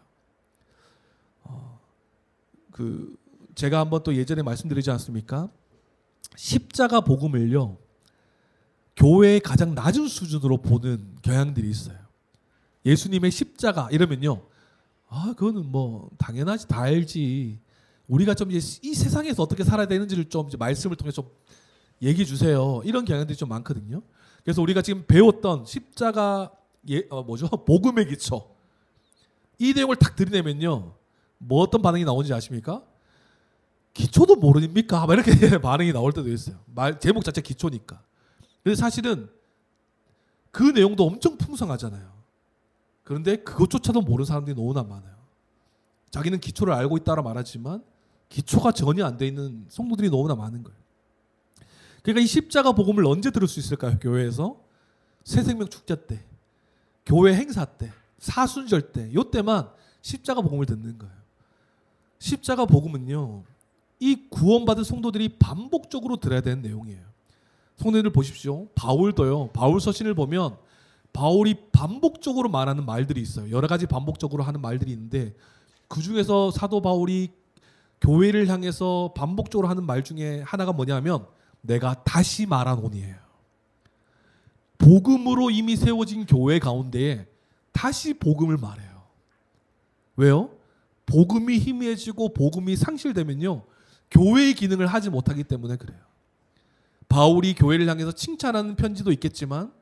제가 한번 또 예전에 말씀드리지 않습니까? 십자가 복음을요 교회의 가장 낮은 수준으로 보는 경향들이 있어요. 예수님의 십자가 이러면요, 그거는 뭐 당연하지, 다 알지. 우리가 좀 이제 이 세상에서 어떻게 살아야 되는지를 좀 이제 말씀을 통해 좀 얘기해 주세요. 이런 경향들이 좀 많거든요. 그래서 우리가 지금 배웠던 십자가 복음의 기초 이 내용을 딱 들이내면요, 뭐 어떤 반응이 나오는지 아십니까? 기초도 모릅니까? 막 이렇게 반응이 나올 때도 있어요. 말 제목 자체 기초니까. 근데 사실은 그 내용도 엄청 풍성하잖아요. 그런데 그것조차도 모르는 사람들이 너무나 많아요. 자기는 기초를 알고 있다라 말하지만 기초가 전혀 안 돼 있는 성도들이 너무나 많은 거예요. 그러니까 이 십자가 복음을 언제 들을 수 있을까요? 교회에서 새생명 축제 때, 교회 행사 때, 사순절 때, 이때만 십자가 복음을 듣는 거예요. 십자가 복음은요, 이 구원받은 성도들이 반복적으로 들어야 되는 내용이에요. 성도들 보십시오. 바울도요. 바울 서신을 보면 바울이 반복적으로 말하는 말들이 있어요. 여러 가지 반복적으로 하는 말들이 있는데 그 중에서 사도 바울이 교회를 향해서 반복적으로 하는 말 중에 하나가 뭐냐면 내가 다시 말하노니예요. 복음으로 이미 세워진 교회 가운데에 다시 복음을 말해요. 왜요? 복음이 희미해지고 복음이 상실되면요, 교회의 기능을 하지 못하기 때문에 그래요. 바울이 교회를 향해서 칭찬하는 편지도 있겠지만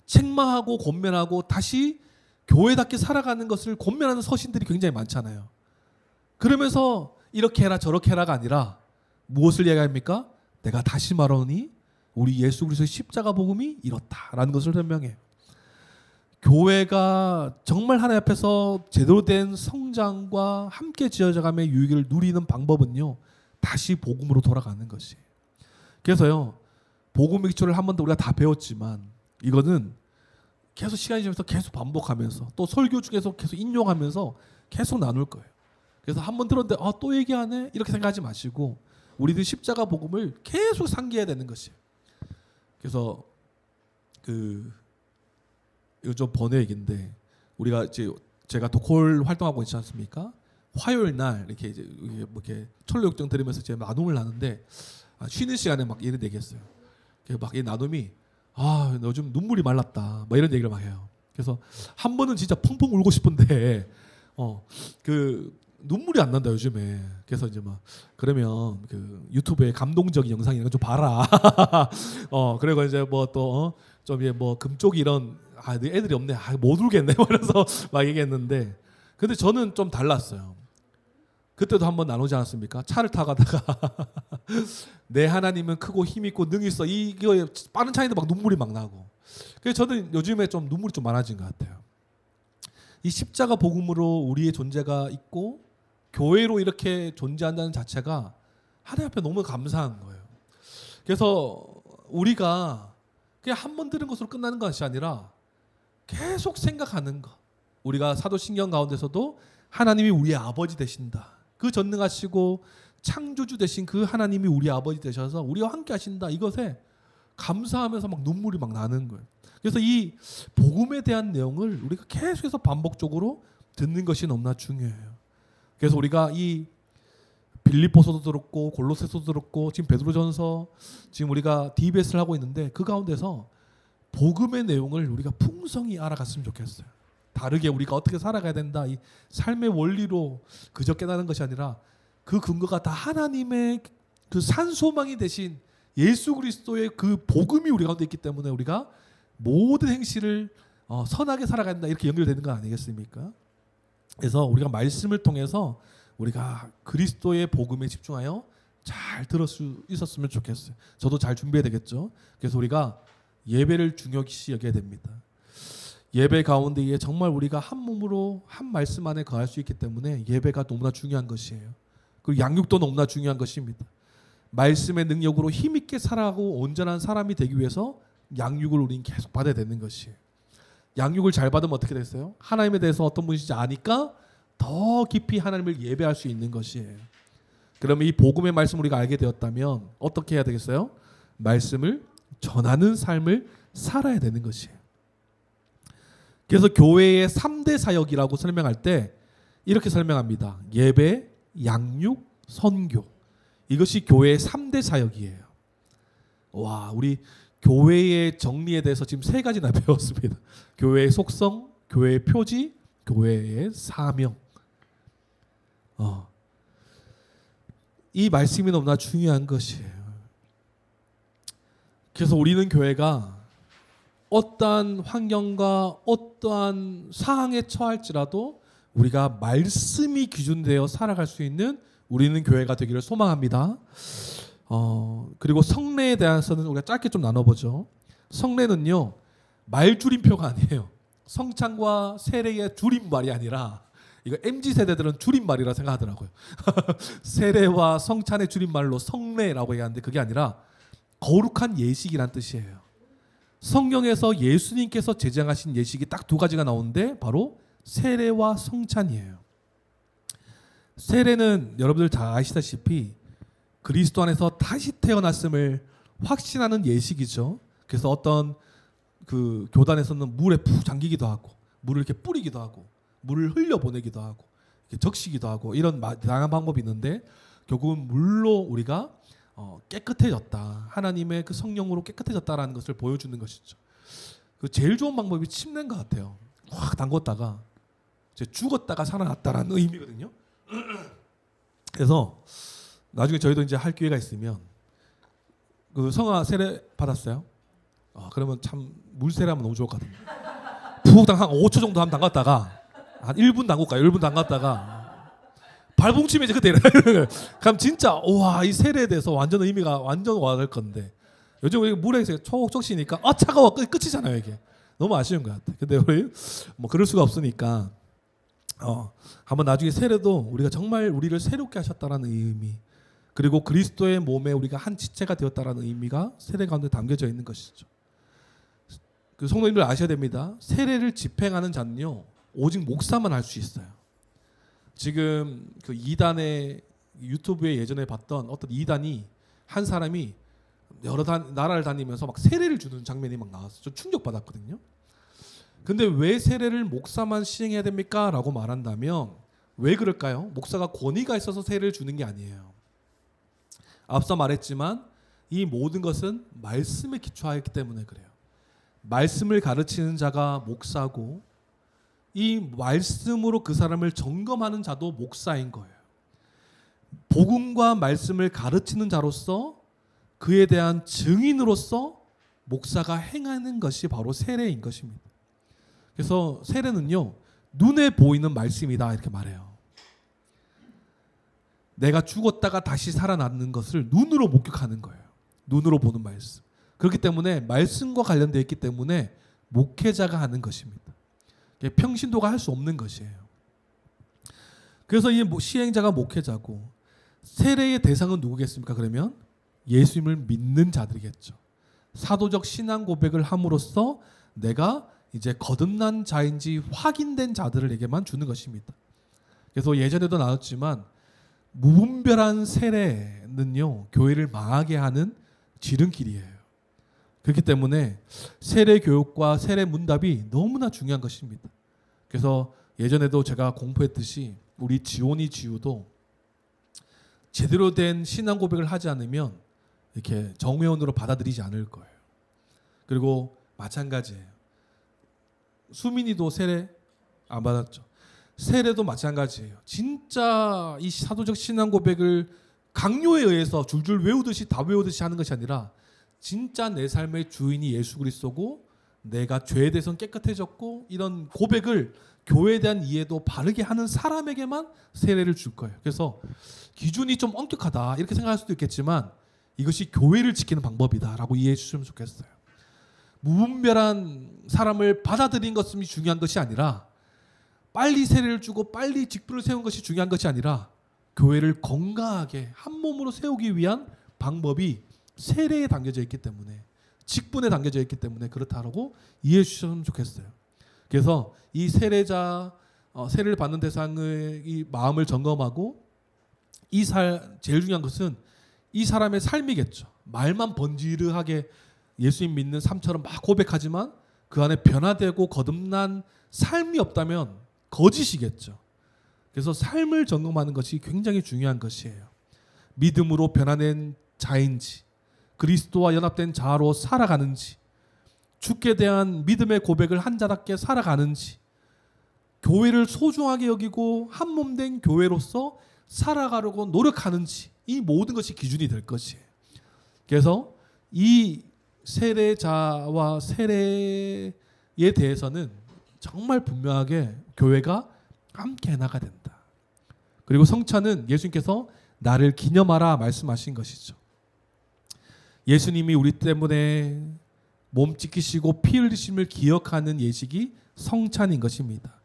책망하고 권면하고 다시 교회답게 살아가는 것을 권면하는 서신들이 굉장히 많잖아요. 그러면서 이렇게 해라 저렇게 해라가 아니라 무엇을 얘기합니까? 내가 다시 말하노니 우리 예수 그리스도의 십자가 복음이 이렇다라는 것을 설명해요. 교회가 정말 하나님 앞에서 제대로 된 성장과 함께 지어져감의 유익을 누리는 방법은요, 다시 복음으로 돌아가는 것이에요. 그래서요, 복음의 기초를 한 번도 우리가 다 배웠지만 이거는 계속 시간이 지나면서 계속 반복하면서 또 설교 중에서 계속 인용하면서 계속 나눌 거예요. 그래서 한 번 들었는데 또 얘기하네? 이렇게 생각하지 마시고 우리들 십자가 복음을 계속 상기해야 되는 것이에요. 그래서 이거 좀 번외 얘기인데 우리가 이제 제가 도콜 활동하고 있지 않습니까? 화요일 날 이렇게 이제 뭐 이렇게 철로역정 들으면서 이제 나눔을 하는데 쉬는 시간에 막 이런 얘기했어요. 막 이 나눔이 요즘 눈물이 말랐다. 뭐 이런 얘기를 막 해요. 그래서 한 번은 진짜 펑펑 울고 싶은데 눈물이 안 난다 요즘에. 그래서 이제 막 그러면 그 유튜브에 감동적인 영상 이런 거 좀 봐라. 그리고 이제 뭐 또 좀 뭐 금쪽 이런 애들이 없네. 못 울겠네. 그래서 막 얘기했는데 근데 저는 좀 달랐어요. 그때도 한번 나누지 않았습니까? 차를 타가다가 내 하나님은 크고 힘있고 능히 있어. 이거 빠른 차인데 막 눈물이 막 나고. 그래서 저는 요즘에 좀 눈물이 좀 많아진 것 같아요. 이 십자가 복음으로 우리의 존재가 있고 교회로 이렇게 존재한다는 자체가 하나님 앞에 너무 감사한 거예요. 그래서 우리가 그냥 한 번 들은 것으로 끝나는 것이 아니라 계속 생각하는 것. 우리가 사도신경 가운데서도 하나님이 우리의 아버지 되신다. 그 전능하시고 창조주 되신 그 하나님이 우리 아버지 되셔서 우리와 함께 하신다. 이것에 감사하면서 막 눈물이 막 나는 거예요. 그래서 이 복음에 대한 내용을 우리가 계속해서 반복적으로 듣는 것이 너무나 중요해요. 그래서 우리가 이 빌립보서도 들었고 골로새서도 들었고 지금 베드로전서 지금 우리가 DBS를 하고 있는데 그 가운데서 복음의 내용을 우리가 풍성히 알아갔으면 좋겠어요. 다르게 우리가 어떻게 살아가야 된다. 이 삶의 원리로 그저 깨닫는 것이 아니라 그 근거가 다 하나님의 그 산소망이 되신 예수 그리스도의 그 복음이 우리 가운데 있기 때문에 우리가 모든 행실을 선하게 살아가야 된다. 이렇게 연결되는 거 아니겠습니까? 그래서 우리가 말씀을 통해서 우리가 그리스도의 복음에 집중하여 잘 들을 수 있었으면 좋겠어요. 저도 잘 준비해야 되겠죠. 그래서 우리가 예배를 중요시 여겨야 됩니다. 예배 가운데에 정말 우리가 한 몸으로 한 말씀 안에 거할 수 있기 때문에 예배가 너무나 중요한 것이에요. 그리고 양육도 너무나 중요한 것입니다. 말씀의 능력으로 힘있게 살아가고 온전한 사람이 되기 위해서 양육을 우리는 계속 받아야 되는 것이에요. 양육을 잘 받으면 어떻게 됐어요? 하나님에 대해서 어떤 분이신지 아니까 더 깊이 하나님을 예배할 수 있는 것이에요. 그러면 이 복음의 말씀을 우리가 알게 되었다면 어떻게 해야 되겠어요? 말씀을 전하는 삶을 살아야 되는 것이에요. 그래서 교회의 3대 사역이라고 설명할 때 이렇게 설명합니다. 예배, 양육, 선교. 이것이 교회의 3대 사역이에요. 와, 우리 교회의 정리에 대해서 지금 3가지나 배웠습니다. 교회의 속성, 교회의 표지, 교회의 사명. 이 말씀이 너무나 중요한 것이에요. 그래서 우리는 교회가 어떠한 환경과 어떠한 상황에 처할지라도 우리가 말씀이 기준되어 살아갈 수 있는 우리는 교회가 되기를 소망합니다. 그리고 성례에 대해서는 우리가 짧게 좀 나눠보죠. 성례는요 말줄임표가 아니에요. 성찬과 세례의 줄임말이 아니라 이거 MZ 세대들은 줄임말이라 생각하더라고요. 세례와 성찬의 줄임말로 성례라고 얘기하는데 그게 아니라 거룩한 예식이란 뜻이에요. 성경에서 예수님께서 제정하신 예식이 딱 두 가지가 나오는데 바로 세례와 성찬이에요. 세례는 여러분들 다 아시다시피 그리스도 안에서 다시 태어났음을 확신하는 예식이죠. 그래서 어떤 그 교단에서는 물에 푹 잠기기도 하고 물을 이렇게 뿌리기도 하고 물을 흘려 보내기도 하고 이렇게 적시기도 하고 이런 다양한 방법이 있는데 결국은 물로 우리가 깨끗해졌다. 하나님의 그 성령으로 깨끗해졌다라는 것을 보여주는 것이죠. 그 제일 좋은 방법이 침례인 것 같아요. 확 담궜다가 이제 죽었다가 살아났다라는 의미거든요. 그래서 나중에 저희도 이제 할 기회가 있으면 그 성화 세례 받았어요. 그러면 참 물세례하면 너무 좋을 것 같은데. 푹 한 5초 정도 한번 담갔다가 한 1분 담글까요? 1분 담갔다가 발봉치면 이제 그때 그럼 진짜 와 이 세례에 대해서 완전 의미가 완전 와닿을 건데 요즘 우리 물에 촉촉 쉬니까 차가워 끝이잖아요 이게. 너무 아쉬운 것 같아. 근데 우리 뭐 그럴 수가 없으니까 한번 나중에 세례도 우리가 정말 우리를 새롭게 하셨다라는 의미 그리고 그리스도의 몸에 우리가 한 지체가 되었다라는 의미가 세례 가운데 담겨져 있는 것이죠. 그 성도님들 아셔야 됩니다. 세례를 집행하는 자는요 오직 목사만 할 수 있어요. 지금 그 2단의 유튜브에 예전에 봤던 어떤 2단이 한 사람이 여러 나라를 다니면서 막 세례를 주는 장면이 막 나왔어요. 좀 충격받았거든요. 근데 왜 세례를 목사만 시행해야 됩니까? 라고 말한다면 왜 그럴까요? 목사가 권위가 있어서 세례를 주는 게 아니에요. 앞서 말했지만 이 모든 것은 말씀에 기초하였기 때문에 그래요. 말씀을 가르치는 자가 목사고 이 말씀으로 그 사람을 점검하는 자도 목사인 거예요. 복음과 말씀을 가르치는 자로서 그에 대한 증인으로서 목사가 행하는 것이 바로 세례인 것입니다. 그래서 세례는요 눈에 보이는 말씀이다 이렇게 말해요. 내가 죽었다가 다시 살아나는 것을 눈으로 목격하는 거예요. 눈으로 보는 말씀. 그렇기 때문에 말씀과 관련되어 있기 때문에 목회자가 하는 것입니다. 평신도가 할 수 없는 것이에요. 그래서 이 시행자가 목회자고 세례의 대상은 누구겠습니까? 그러면 예수님을 믿는 자들이겠죠. 사도적 신앙 고백을 함으로써 내가 이제 거듭난 자인지 확인된 자들에게만 주는 것입니다. 그래서 예전에도 나왔지만 무분별한 세례는요 교회를 망하게 하는 지름길이에요. 그렇기 때문에 세례 교육과 세례 문답이 너무나 중요한 것입니다. 그래서 예전에도 제가 공부했듯이 우리 지온이 지우도 제대로 된 신앙 고백을 하지 않으면 이렇게 정회원으로 받아들이지 않을 거예요. 그리고 마찬가지예요. 수민이도 세례 안 받았죠. 세례도 마찬가지예요. 진짜 이 사도적 신앙 고백을 강요에 의해서 줄줄 외우듯이 다 외우듯이 하는 것이 아니라 진짜 내 삶의 주인이 예수 그리스도고 내가 죄에 대해서는 깨끗해졌고 이런 고백을 교회에 대한 이해도 바르게 하는 사람에게만 세례를 줄 거예요. 그래서 기준이 좀 엄격하다 이렇게 생각할 수도 있겠지만 이것이 교회를 지키는 방법이다라고 이해해 주시면 좋겠어요. 무분별한 사람을 받아들인 것이 중요한 것이 아니라 빨리 세례를 주고 빨리 직분을 세운 것이 중요한 것이 아니라 교회를 건강하게 한 몸으로 세우기 위한 방법이 세례에 담겨져 있기 때문에 직분에 담겨져 있기 때문에 그렇다라고 이해해 주셨으면 좋겠어요. 그래서 이 세례자 세례를 받는 대상의 이 마음을 점검하고 제일 중요한 것은 이 사람의 삶이겠죠. 말만 번지르하게 예수님 믿는 삶처럼 막 고백하지만 그 안에 변화되고 거듭난 삶이 없다면 거짓이겠죠. 그래서 삶을 점검하는 것이 굉장히 중요한 것이에요. 믿음으로 변화된 자인지 그리스도와 연합된 자로 살아가는지 주께 대한 믿음의 고백을 한 자답게 살아가는지 교회를 소중하게 여기고 한 몸 된 교회로서 살아가려고 노력하는지 이 모든 것이 기준이 될 것이에요. 그래서 이 세례자와 세례에 대해서는 정말 분명하게 교회가 함께 나가야 된다. 그리고 성찬은 예수님께서 나를 기념하라 말씀하신 것이죠. 예수님이 우리 때문에 몸 찢기시고 피 흘리심을 기억하는 예식이 성찬인 것입니다.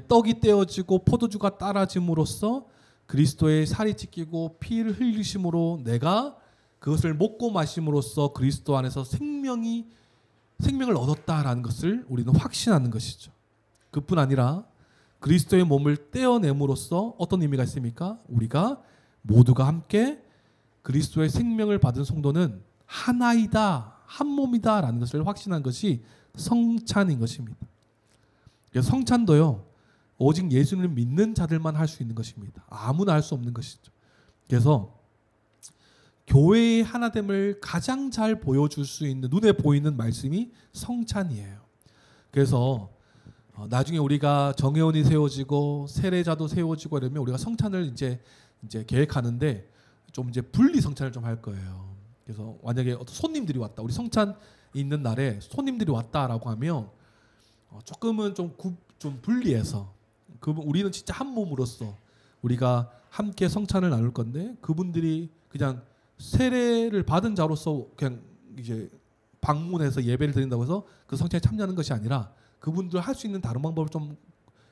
떡이 떼어지고 포도주가 따라짐으로써 그리스도의 살이 찢기고 피를 흘리심으로 내가 그것을 먹고 마심으로써 그리스도 안에서 생명을 얻었다라는 것을 우리는 확신하는 것이죠. 그뿐 아니라 그리스도의 몸을 떼어냄으로써 어떤 의미가 있습니까? 우리가 모두가 함께 그리스도의 생명을 받은 성도는 하나이다, 한 몸이다 라는 것을 확신한 것이 성찬인 것입니다. 그래서 성찬도요, 오직 예수님을 믿는 자들만 할 수 있는 것입니다. 아무나 할 수 없는 것이죠. 그래서 교회의 하나됨을 가장 잘 보여줄 수 있는, 눈에 보이는 말씀이 성찬이에요. 그래서 나중에 우리가 정회원이 세워지고 세례자도 세워지고 이러면 우리가 성찬을 이제 계획하는데 좀 이제 분리 성찬을 좀 할 거예요. 그래서 만약에 어떤 손님들이 왔다, 우리 성찬 있는 날에 손님들이 왔다라고 하면 조금은 좀 분리해서 우리는 진짜 한 몸으로서 우리가 함께 성찬을 나눌 건데 그분들이 그냥 세례를 받은 자로서 그냥 이제 방문해서 예배를 드린다고 해서 그 성찬에 참여하는 것이 아니라 그분들 할 수 있는 다른 방법을 좀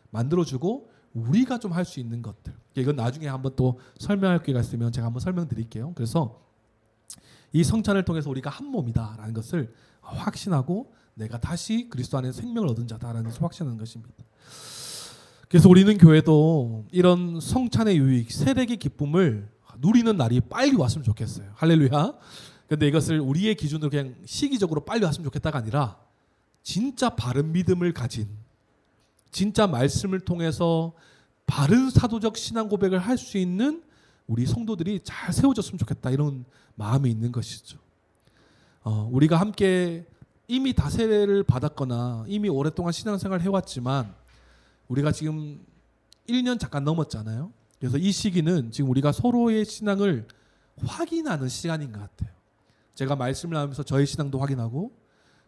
만들어주고 우리가 좀 할 수 있는 것들, 이건 나중에 한번 또 설명할 기회가 있으면 제가 한번 설명드릴게요. 그래서 이 성찬을 통해서 우리가 한 몸이다라는 것을 확신하고 내가 다시 그리스도 안에 생명을 얻은 자다라는 것을 확신하는 것입니다. 그래서 우리는 교회도 이런 성찬의 유익, 세례의 기쁨을 누리는 날이 빨리 왔으면 좋겠어요. 할렐루야. 근데 이것을 우리의 기준으로 그냥 시기적으로 빨리 왔으면 좋겠다가 아니라 진짜 바른 믿음을 가진, 진짜 말씀을 통해서 바른 사도적 신앙 고백을 할 수 있는 우리 성도들이 잘 세워졌으면 좋겠다, 이런 마음이 있는 것이죠. 우리가 함께 이미 다 세례를 받았거나 이미 오랫동안 신앙생활을 해왔지만 우리가 지금 1년 잠깐 넘었잖아요. 그래서 이 시기는 지금 우리가 서로의 신앙을 확인하는 시간인 것 같아요. 제가 말씀을 하면서 저의 신앙도 확인하고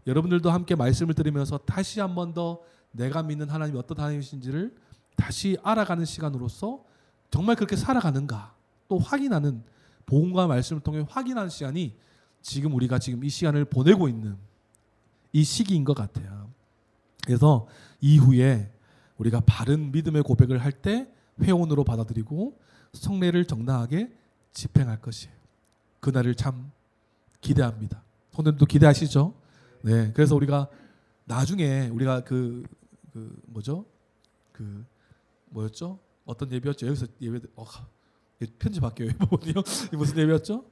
여러분들도 함께 말씀을 들으면서 다시 한 번 더 내가 믿는 하나님이 어떤 하나님이신지를 다시 알아가는 시간으로서 정말 그렇게 살아가는가 또 확인하는, 복음과 말씀을 통해 확인하는 시간이 지금 우리가 지금 이 시간을 보내고 있는 이 시기인 것 같아요. 그래서 이후에 우리가 바른 믿음의 고백을 할 때 회원으로 받아들이고 성례를 정당하게 집행할 것이에요. 그날을 참 기대합니다. 성도님도 기대하시죠? 네. 그래서 우리가 나중에 우리가 뭐였죠? 어떤 예배였죠? 여기서 예배 편집할게요. 이 무슨 예배였죠?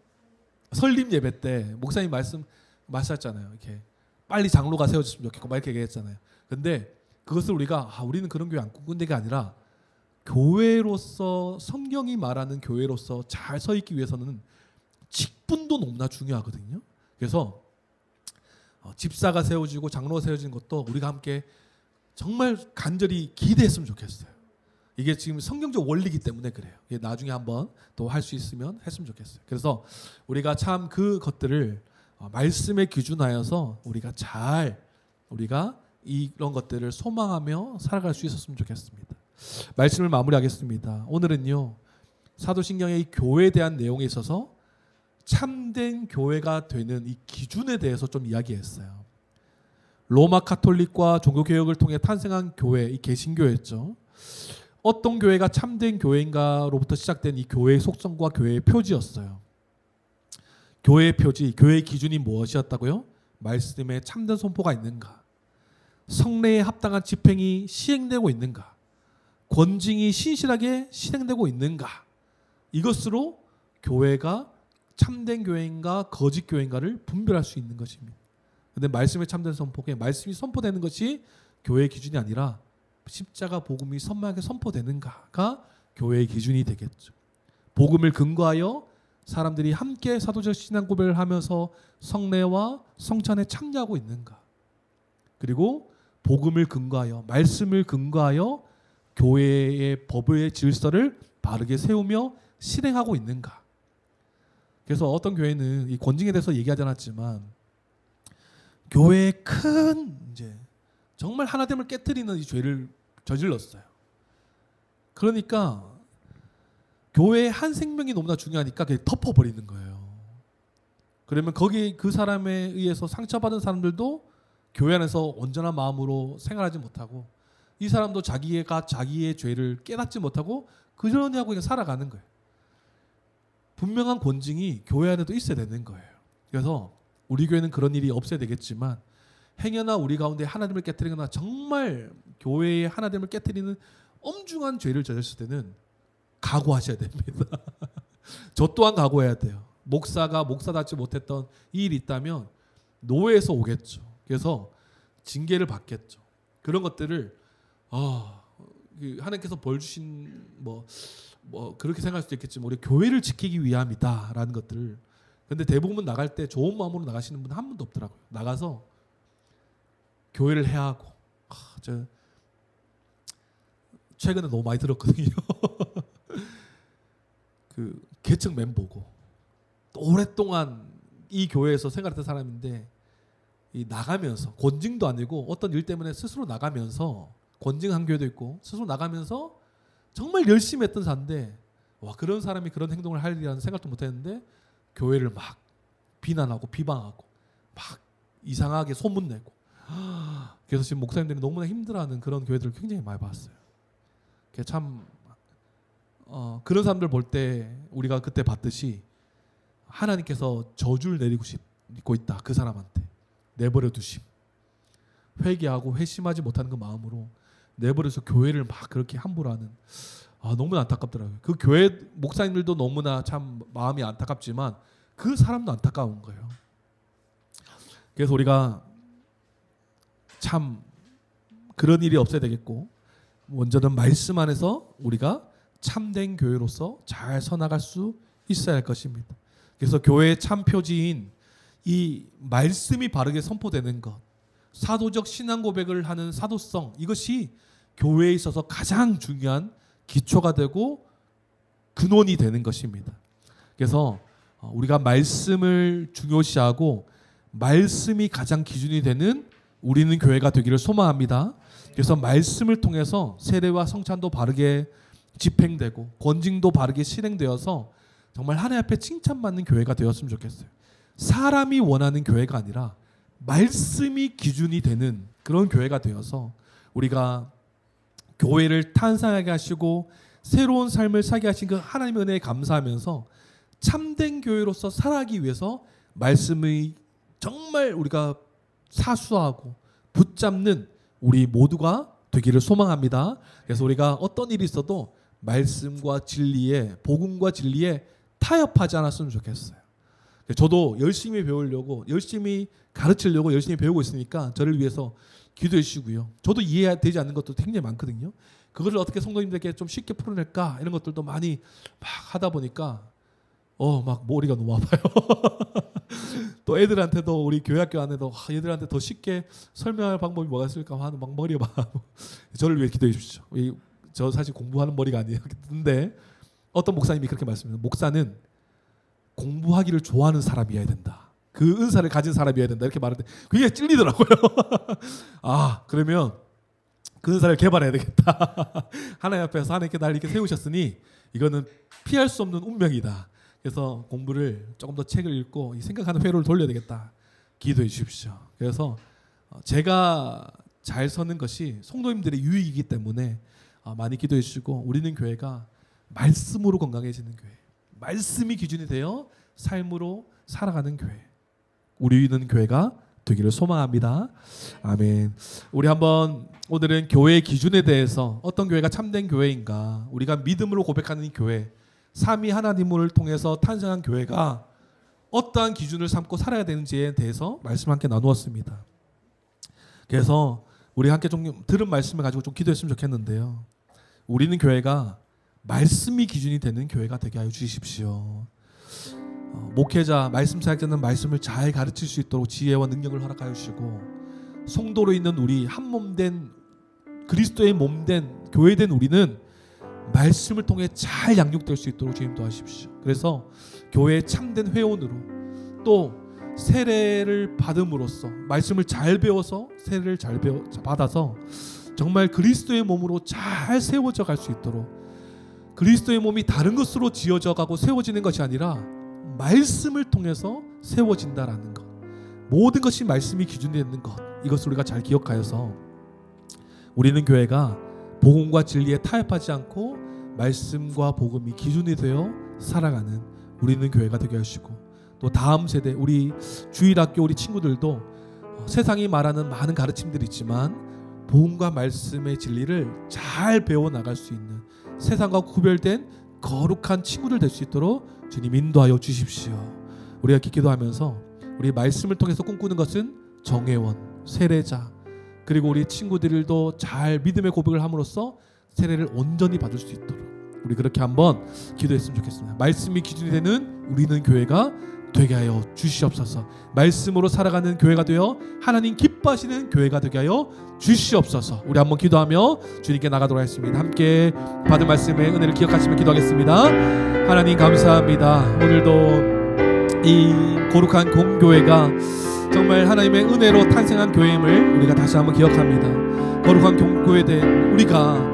설립 예배 때 목사님 말씀하셨잖아요. 이렇게 빨리 장로가 세워졌으면 좋겠고 막 이렇게 얘기했잖아요. 근데 그것을 우리는 그런 교회 안 꿈꾸는 게 아니라 교회로서, 성경이 말하는 교회로서 잘 서 있기 위해서는 직분도 너무나 중요하거든요. 그래서 집사가 세워지고 장로가 세워지는 것도 우리가 함께 정말 간절히 기대했으면 좋겠어요. 이게 지금 성경적 원리이기 때문에 그래요. 나중에 한번 또 할 수 있으면 했으면 좋겠어요. 그래서 우리가 참 그 것들을 말씀에 기준하여서 우리가 이런 것들을 소망하며 살아갈 수 있었으면 좋겠습니다. 말씀을 마무리하겠습니다. 오늘은요, 사도신경의 이 교회에 대한 내용에 있어서 참된 교회가 되는 이 기준에 대해서 좀 이야기했어요. 로마 카톨릭과 종교개혁을 통해 탄생한 교회, 이 개신교였죠. 어떤 교회가 참된 교회인가로부터 시작된 이 교회의 속성과 교회의 표지였어요. 교회의 표지, 교회의 기준이 무엇이었다고요? 말씀에 참된 선포가 있는가? 성례에 합당한 집행이 시행되고 있는가? 권징이 신실하게 실행되고 있는가? 이것으로 교회가 참된 교회인가 거짓 교회인가를 분별할 수 있는 것입니다. 그런데 말씀에 참된 선포에 말씀이 선포되는 것이 교회의 기준이 아니라 십자가 복음이 선명하게 선포되는가가 교회의 기준이 되겠죠. 복음을 근거하여 사람들이 함께 사도적 신앙 고백을 하면서 성례와 성찬에 참여하고 있는가? 그리고 복음을 근거하여, 말씀을 근거하여 교회의 법의 질서를 바르게 세우며 실행하고 있는가? 그래서 어떤 교회는 이 권징에 대해서 얘기하지 않았지만 교회의 큰 정말 하나됨을 깨트리는 이 죄를 저질렀어요. 그러니까 교회의 한 생명이 너무나 중요하니까 그게 덮어버리는 거예요. 그러면 거기 그 사람에 의해서 상처받은 사람들도 교회 안에서 온전한 마음으로 생활하지 못하고 이 사람도 자기가 자기의 죄를 깨닫지 못하고 그러냐고 그냥 살아가는 거예요. 분명한 권징이 교회 안에도 있어야 되는 거예요. 그래서 우리 교회는 그런 일이 없어야 되겠지만 행여나 우리 가운데 하나님을 깨트리거나 정말 교회의 하나님을 깨트리는 엄중한 죄를 저질렀을 때는 각오하셔야 됩니다. 저 또한 각오해야 돼요. 목사가 목사답지 못했던 이 일이 있다면 노예에서 오겠죠. 그래서 징계를 받겠죠. 그런 것들을 하나님께서 벌 주신 뭐 그렇게 생각할 수도 있겠지만 우리 교회를 지키기 위함이다라는 것들을. 근데 대부분 나갈 때 좋은 마음으로 나가시는 분 한 분도 없더라고요. 나가서 교회를 해야 하고 저 최근에 너무 많이 들었거든요. 그 계층 멤버고 또 오랫동안 이 교회에서 생활했던 사람인데 이 나가면서 권징도 아니고 어떤 일 때문에 스스로 나가면서 권징한 교회도 있고 스스로 나가면서 정말 열심히 했던 사람인데 와 그런 사람이 그런 행동을 할 일이라는 생각도 못했는데 교회를 막 비난하고 비방하고 막 이상하게 소문내고 그래서 지금 목사님들이 너무나 힘들어하는 그런 교회들을 굉장히 많이 봤어요. 참 그런 사람들 볼 때 우리가 그때 봤듯이 하나님께서 저주를 내리고 있다. 그 사람한테 내버려 두심. 회개하고 회심하지 못하는 그 마음으로 내버려서 교회를 막 그렇게 함부로 하는 너무나 안타깝더라고요. 그 교회 목사님들도 너무나 참 마음이 안타깝지만 그 사람도 안타까운 거예요. 그래서 우리가 참 그런 일이 없어야 되겠고 먼저는 말씀 안에서 우리가 참된 교회로서 잘 서나갈 수 있어야 할 것입니다. 그래서 교회의 참 표지인 이 말씀이 바르게 선포되는 것, 사도적 신앙 고백을 하는 사도성, 이것이 교회에 있어서 가장 중요한 기초가 되고 근원이 되는 것입니다. 그래서 우리가 말씀을 중요시하고 말씀이 가장 기준이 되는 우리는 교회가 되기를 소망합니다. 그래서 말씀을 통해서 세례와 성찬도 바르게 집행되고 권징도 바르게 실행되어서 정말 하나님 앞에 칭찬받는 교회가 되었으면 좋겠어요. 사람이 원하는 교회가 아니라 말씀이 기준이 되는 그런 교회가 되어서 우리가 교회를 탄생하게 하시고 새로운 삶을 살게 하신 그 하나님의 은혜에 감사하면서 참된 교회로서 살아가기 위해서 말씀의 정말 우리가 사수하고 붙잡는 우리 모두가 되기를 소망합니다. 그래서 우리가 어떤 일이 있어도 말씀과 진리에 복음과 진리에 타협하지 않았으면 좋겠어요. 저도 열심히 배우려고 열심히 가르치려고 열심히 배우고 있으니까 저를 위해서 기도해 주시고요. 저도 이해되지 않는 것도 굉장히 많거든요. 그것을 어떻게 성도님들에게 좀 쉽게 풀어낼까 이런 것들도 많이 막 하다 보니까 막 머리가 너무 아파요. 또 애들한테도 우리 교회학교 안에도 얘들한테 더 쉽게 설명할 방법이 뭐가 있을까 하는 막 머리가 막 저를 위해 기도해 주십시오. 저 사실 공부하는 머리가 아니에요. 근데 어떤 목사님이 그렇게 말씀해요. 목사는 공부하기를 좋아하는 사람이어야 된다. 그 은사를 가진 사람이어야 된다. 이렇게 말하는데 그게 찔리더라고요. 그러면 그 은사를 개발해야 되겠다. 하나님 앞에서 하나님께 날 이렇게 세우셨으니 이거는 피할 수 없는 운명이다. 그래서 공부를 조금 더 책을 읽고 생각하는 회로를 돌려야 되겠다. 기도해 주십시오. 그래서 제가 잘 서는 것이 성도님들의 유익이기 때문에 많이 기도해 주시고 우리는 교회가 말씀으로 건강해지는 교회, 말씀이 기준이 되어 삶으로 살아가는 교회, 우리는 교회가 되기를 소망합니다. 아멘. 우리 한번 오늘은 교회의 기준에 대해서 어떤 교회가 참된 교회인가, 우리가 믿음으로 고백하는 이 교회, 삼위 하나님을 통해서 탄생한 교회가 어떠한 기준을 삼고 살아야 되는지에 대해서 말씀 함께 나누었습니다. 그래서 우리 함께 좀 들은 말씀을 가지고 좀 기도했으면 좋겠는데요. 우리는 교회가 말씀이 기준이 되는 교회가 되게 하여 주십시오. 목회자, 말씀 사역자는 말씀을 잘 가르칠 수 있도록 지혜와 능력을 허락하여 주시고 성도로 있는 우리 한 몸된 그리스도의 몸된 교회된 우리는 말씀을 통해 잘 양육될 수 있도록 주님 도와주십시오. 그래서 교회의 참된 회원으로 또 세례를 받음으로써 말씀을 잘 배워서 세례를 잘 받아서 정말 그리스도의 몸으로 잘 세워져 갈 수 있도록 그리스도의 몸이 다른 것으로 지어져 가고 세워지는 것이 아니라 말씀을 통해서 세워진다라는 것. 모든 것이 말씀이 기준이 되는 것. 이것을 우리가 잘 기억하여서 우리는 교회가 복음과 진리에 타협하지 않고 말씀과 복음이 기준이 되어 살아가는 우리는 교회가 되게 하시고, 또 다음 세대 우리 주일학교 우리 친구들도 세상이 말하는 많은 가르침들이 있지만 복음과 말씀의 진리를 잘 배워나갈 수 있는 세상과 구별된 거룩한 친구들 될 수 있도록 주님 인도하여 주십시오. 우리가 기도하면서 우리 말씀을 통해서 꿈꾸는 것은 정회원, 세례자, 그리고 우리 친구들도 잘 믿음의 고백을 함으로써 세례를 온전히 받을 수 있도록 우리 그렇게 한번 기도했으면 좋겠습니다. 말씀이 기준이 되는 우리는 교회가 되게 하여 주시옵소서. 말씀으로 살아가는 교회가 되어 하나님 기뻐하시는 교회가 되게 하여 주시옵소서. 우리 한번 기도하며 주님께 나가도록 하겠습니다. 함께 받은 말씀의 은혜를 기억하시며 기도하겠습니다. 하나님 감사합니다. 오늘도 이 거룩한 공교회가 정말 하나님의 은혜로 탄생한 교회임을 우리가 다시 한번 기억합니다. 거룩한 공교회된 우리가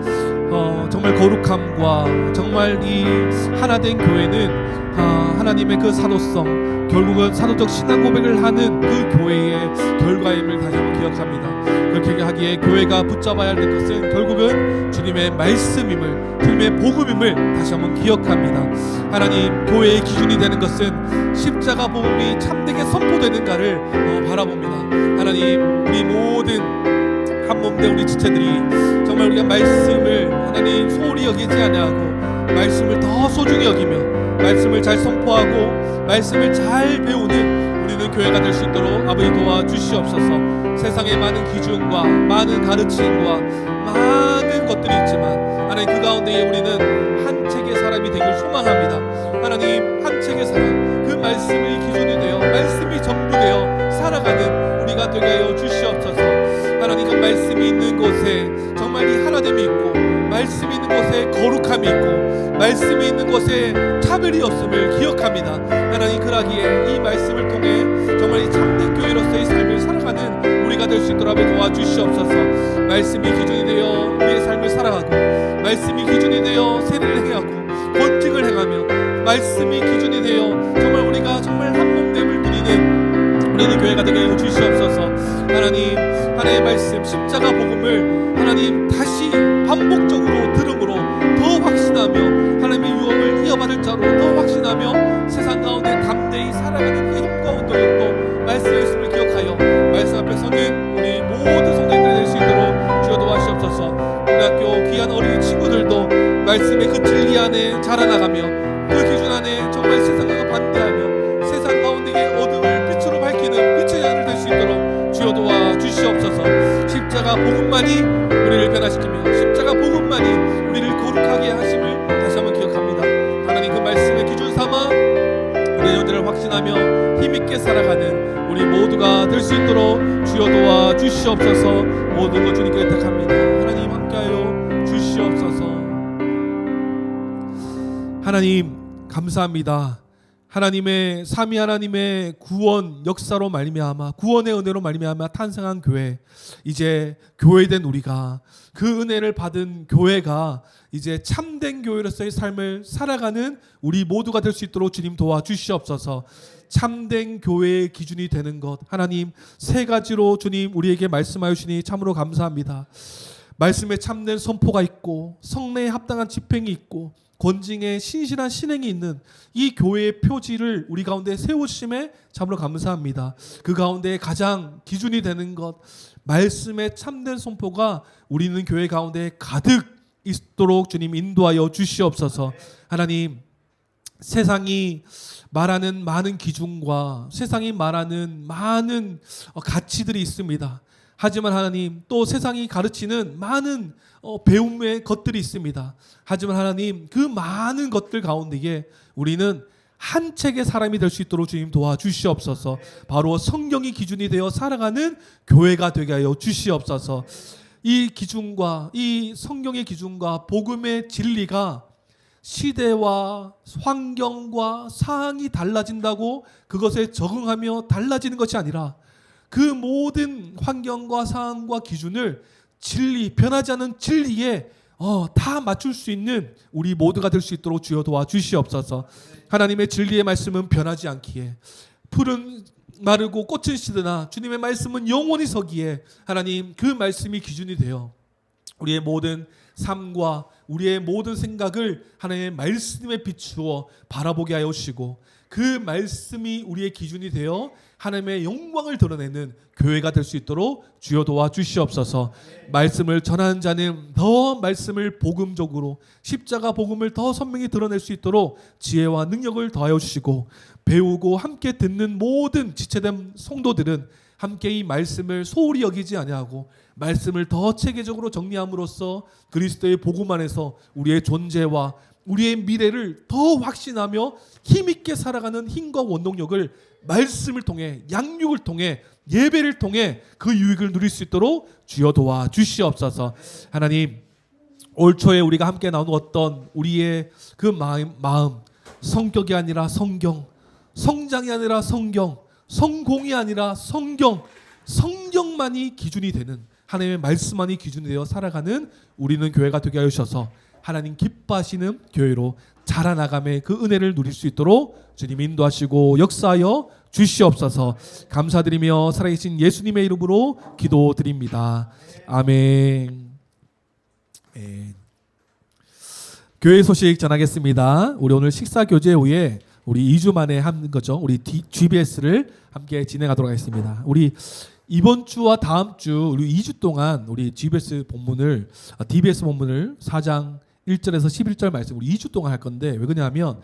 정말 거룩함과 정말 이 하나된 교회는 하나님의 그 사도성, 결국은 사도적 신앙 고백을 하는 그 교회의 결과임을 다시 한번 기억합니다. 그렇게 하기에 교회가 붙잡아야 할 것은 결국은 주님의 말씀임을, 주님의 복음임을 다시 한번 기억합니다. 하나님, 교회의 기준이 되는 것은 십자가 복음이 참되게 선포되는가를 바라봅니다. 하나님, 우리 모든 한몸된 우리 지체들이 정말 우리가 말씀을 하나님 소홀히 여기지 아니하고 말씀을 더 소중히 여기며 말씀을 잘 선포하고 말씀을 잘 배우는 우리는 교회가 될 수 있도록 아버지 도와주시옵소서. 세상에 많은 기준과 많은 가르침과 많은 것들이 있지만 하나님 그 가운데에 우리는 한 책의 사람이 되길 소망합니다. 하나님, 한 책의 사람, 그 말씀이 기준이 되어 말씀이 전부되어 살아가는 우리가 되게 하여 주시옵소서. 하나님, 그 말씀이 있는 곳에 정말 이 하나됨이 있고 말씀이 있는 곳에 거룩함이 있고 말씀이 있는 곳에 차별이 없음을 기억합니다. 하나님, 그러기에 이 말씀을 통해 정말 이 참된 교회로서의 삶을 살아가는 우리가 될 수 있도록 도와주시옵소서. 말씀이 기준이 되어 우리의 삶을 살아가고 말씀이 기준이 되어 세례를 행하고 권증을 행하며 말씀이 기준이 되어 정말 우리가 정말 한몸됨을 누리는 우리는 교회가 되게 하여 주시옵소서. 하나님, 하나님의 말씀 십자가 복음을 하나님 다시 반복적으로 들음으로 더 확신하며 하나님의 유업을 이어받을 자로 더 확신하며 세상 가운데 담대히 살아가는 그 힘과 운동으로 말씀의 있음을 기억하여 말씀 앞에 서는 우리 모든 성도님들이 될 수 있도록 주여 도와주시옵소서. 우리 학교 귀한 어린이 친구들도 말씀의 그 진리 안에 자라나가며 그 기준 안에 정말 세상과 반대하며 세상 가운데의 어둠을 빛으로 밝히는 빛의 자녀들 될 수 있도록 주여 도와주시옵소서. 십자가 복음만이 우리를 변화시키며 십자가 복음만이 우리를 거룩하게 하심을 다시 한번 기억합니다. 하나님, 그 말씀의 기준 삼아 우리의 연대를 확신하며 힘있게 살아가는 우리 모두가 될 수 있도록 주여 도와주시옵소서. 모든 것 주님께 의탁합니다. 하나님, 함께하여 주시옵소서. 하나님, 감사합니다. 하나님의 삼위 하나님의 구원 역사로 말미암아 구원의 은혜로 말미암아 탄생한 교회, 이제 교회된 우리가 그 은혜를 받은 교회가 이제 참된 교회로서의 삶을 살아가는 우리 모두가 될 수 있도록 주님 도와주시옵소서. 참된 교회의 기준이 되는 것, 하나님 세 가지로 주님 우리에게 말씀하여 주시니 참으로 감사합니다. 말씀에 참된 선포가 있고 성례에 합당한 집행이 있고 권징의 신실한 신행이 있는 이 교회의 표지를 우리 가운데 세우심에 참으로 감사합니다. 그 가운데 가장 기준이 되는 것, 말씀의 참된 선포가 우리는 교회 가운데 가득 있도록 주님 인도하여 주시옵소서. 하나님, 세상이 말하는 많은 기준과 세상이 말하는 많은 가치들이 있습니다. 하지만 하나님, 또 세상이 가르치는 많은 배움의 것들이 있습니다. 하지만 하나님, 그 많은 것들 가운데에 우리는 한 책의 사람이 될 수 있도록 주님 도와주시옵소서. 바로 성경이 기준이 되어 살아가는 교회가 되게 하여 주시옵소서. 이 기준과 이 성경의 기준과 복음의 진리가 시대와 환경과 상황이 달라진다고 그것에 적응하며 달라지는 것이 아니라 그 모든 환경과 상황과 기준을 진리, 변하지 않는 진리에 다 맞출 수 있는 우리 모두가 될 수 있도록 주여 도와주시옵소서. 하나님의 진리의 말씀은 변하지 않기에, 풀은 마르고 꽃은 시드나 주님의 말씀은 영원히 서기에, 하나님 그 말씀이 기준이 되어 우리의 모든 삶과 우리의 모든 생각을 하나님의 말씀에 비추어 바라보게 하여 주시고, 그 말씀이 우리의 기준이 되어 하나님의 영광을 드러내는 교회가 될 수 있도록 주여 도와주시옵소서. 말씀을 전하는 자는 더 말씀을 복음적으로, 십자가 복음을 더 선명히 드러낼 수 있도록 지혜와 능력을 더하여 주시고, 배우고 함께 듣는 모든 지체된 성도들은 함께 이 말씀을 소홀히 여기지 아니하고 말씀을 더 체계적으로 정리함으로써 그리스도의 복음 안에서 우리의 존재와 우리의 미래를 더 확신하며 힘있게 살아가는 힘과 원동력을 말씀을 통해, 양육을 통해, 예배를 통해 그 유익을 누릴 수 있도록 주여 도와주시옵소서. 하나님, 올 초에 우리가 함께 나누었던 우리의 그 마음, 성격이 아니라 성경, 성장이 아니라 성경, 성공이 아니라 성경, 성경만이 기준이 되는, 하나님의 말씀만이 기준이 되어 살아가는 우리는 교회가 되게 하여 주셔서 하나님 기뻐하시는 교회로 자라나감의 그 은혜를 누릴 수 있도록 주님 인도하시고 역사하여 주시옵소서. 감사드리며 살아계신 예수님의 이름으로 기도드립니다. 아멘. 교회 소식 전하겠습니다. 우리 오늘 식사 교제 후에 우리 2주 만에 하는 거죠. 우리 GBS를 함께 진행하도록 하겠습니다. 우리 이번 주와 다음 주 우리 2주 동안 우리 DBS 본문을 4장 1절에서 11절 말씀 우리 2주 동안 할 건데, 왜 그러냐면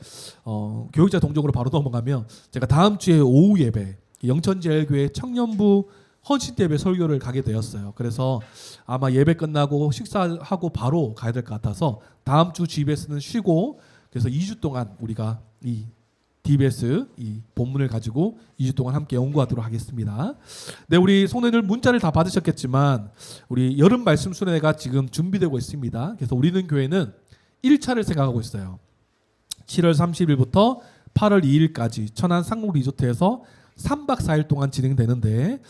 교육자 동정으로 바로 넘어가면 제가 다음 주에 오후 예배 영천제일교회 청년부 헌신예배 설교를 가게 되었어요. 그래서 아마 예배 끝나고 식사하고 바로 가야 될 것 같아서 다음 주 GBS는 쉬고, 그래서 2주 동안 우리가 이 DBS 이 본문을 가지고 2주 동안 함께 연구하도록 하겠습니다. 네, 우리 성도님들 문자를 다 받으셨겠지만 우리 여름 말씀 순회가 지금 준비되고 있습니다. 그래서 우리는 교회는 1차를 생각하고 있어요. 7월 30일부터 8월 2일까지 천안 상록 리조트에서 3박 4일 동안 진행되는데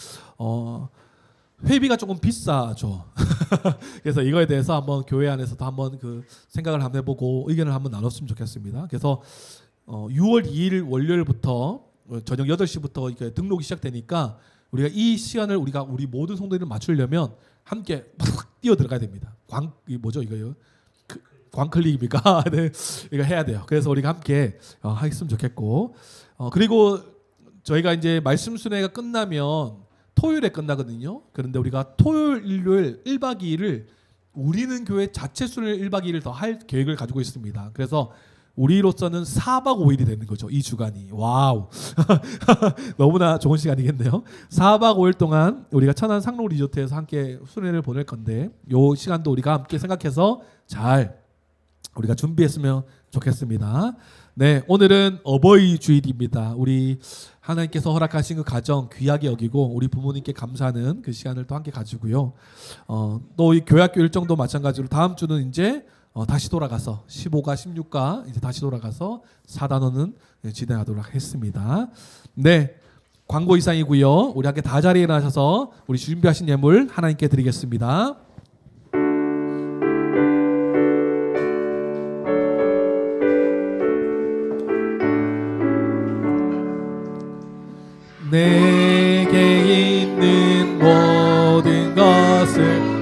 회비가 조금 비싸죠. 그래서 이거에 대해서 한번 교회 안에서도 한번 그 생각을 한번 해보고 의견을 한번 나눴으면 좋겠습니다. 그래서 6월 2일 월요일부터 저녁 8시부터 이렇게 등록이 시작되니까 우리가 이 시간을 우리 모든 성도들을 맞추려면 함께 막 뛰어 들어가야 됩니다. 이 뭐죠 이거요? 광클릭입니까? 네, 이거 해야 돼요. 그래서 우리가 함께 하겠으면 좋겠고, 그리고 저희가 이제 말씀 순회가 끝나면 토요일에 끝나거든요. 그런데 우리가 토요일, 일요일 1박 2일을 우리는 교회 자체 순회 1박 2일을 더 할 계획을 가지고 있습니다. 그래서 우리로서는 4박 5일이 되는 거죠. 이 주간이. 와우. 너무나 좋은 시간이겠네요. 4박 5일 동안 우리가 천안 상록 리조트에서 함께 순회를 보낼 건데, 요 시간도 우리가 함께 생각해서 잘 우리가 준비했으면 좋겠습니다. 네, 오늘은 어버이 주일입니다. 우리 하나님께서 허락하신 그 가정 귀하게 여기고 우리 부모님께 감사하는 그 시간을 또 함께 가지고요. 또 이 교회학교 일정도 마찬가지로 다음 주는 이제 다시 돌아가서 15가 16가 이제 다시 돌아가서 4단원은 진행하도록 하겠습니다. 네, 광고 이상이고요. 우리 함께 다 자리에 일어나셔서 우리 준비하신 예물 하나님께 드리겠습니다. 내게 있는 모든 것을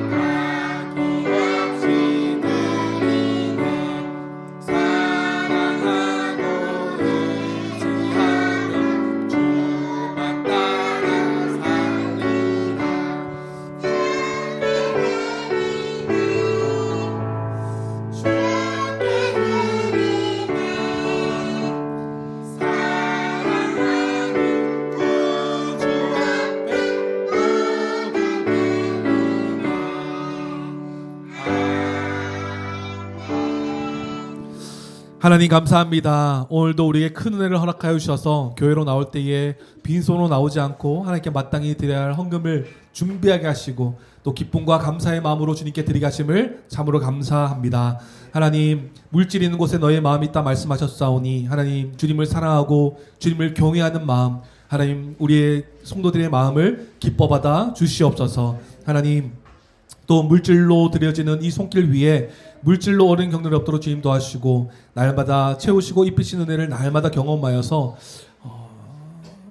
하나님 감사합니다. 오늘도 우리에게 큰 은혜를 허락하여 주셔서 교회로 나올 때에 빈손으로 나오지 않고 하나님께 마땅히 드려야 할 헌금을 준비하게 하시고 또 기쁨과 감사의 마음으로 주님께 드리게 하심을 참으로 감사합니다. 하나님, 물질 있는 곳에 너의 마음이 있다 말씀하셨사오니 하나님, 주님을 사랑하고 주님을 경외하는 마음, 하나님 우리의 성도들의 마음을 기뻐받아 주시옵소서. 하나님, 또 물질로 드려지는 이 손길 위에 물질로 어린 경륜이 없도록 주님 도와주시고 날마다 채우시고 입히시는 은혜를 날마다 경험하여서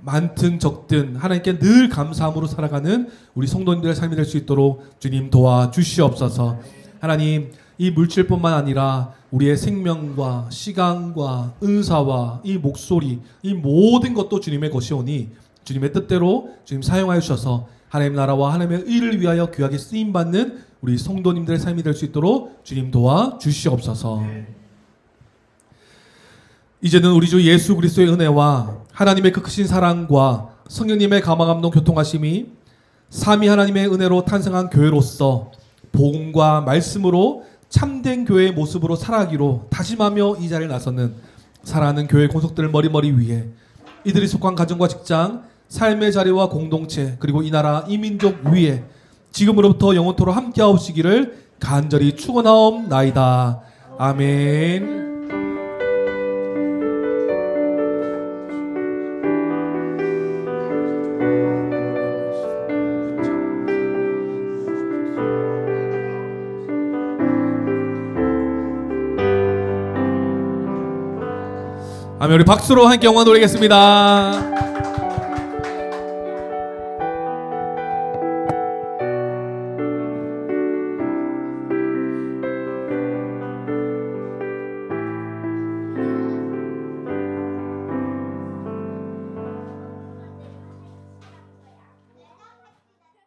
많든 적든 하나님께 늘 감사함으로 살아가는 우리 성도님들의 삶이 될 수 있도록 주님 도와주시옵소서. 하나님, 이 물질뿐만 아니라 우리의 생명과 시간과 은사와 이 목소리, 이 모든 것도 주님의 것이오니 주님의 뜻대로 주님 사용하여 주셔서 하나님 나라와 하나님의 의를 위하여 귀하게 쓰임받는 우리 성도님들의 삶이 될 수 있도록 주님 도와주시옵소서. 이제는 우리 주 예수 그리스도의 은혜와 하나님의 그 크신 사랑과 성령님의 감화감동 교통하심이 삼위 하나님의 은혜로 탄생한 교회로서 복음과 말씀으로 참된 교회의 모습으로 살아가기로 다짐하며 이 자리에 나서는 사랑하는 교회 공속들 머리머리 위에 이들이 속한 가정과 직장, 삶의 자리와 공동체, 그리고 이 나라 이 민족 위에 지금으로부터 영원토록 함께하옵시기를 간절히 축원하옵나이다. 아멘. 아멘. 우리 박수로 함께 영광 돌리겠습니다.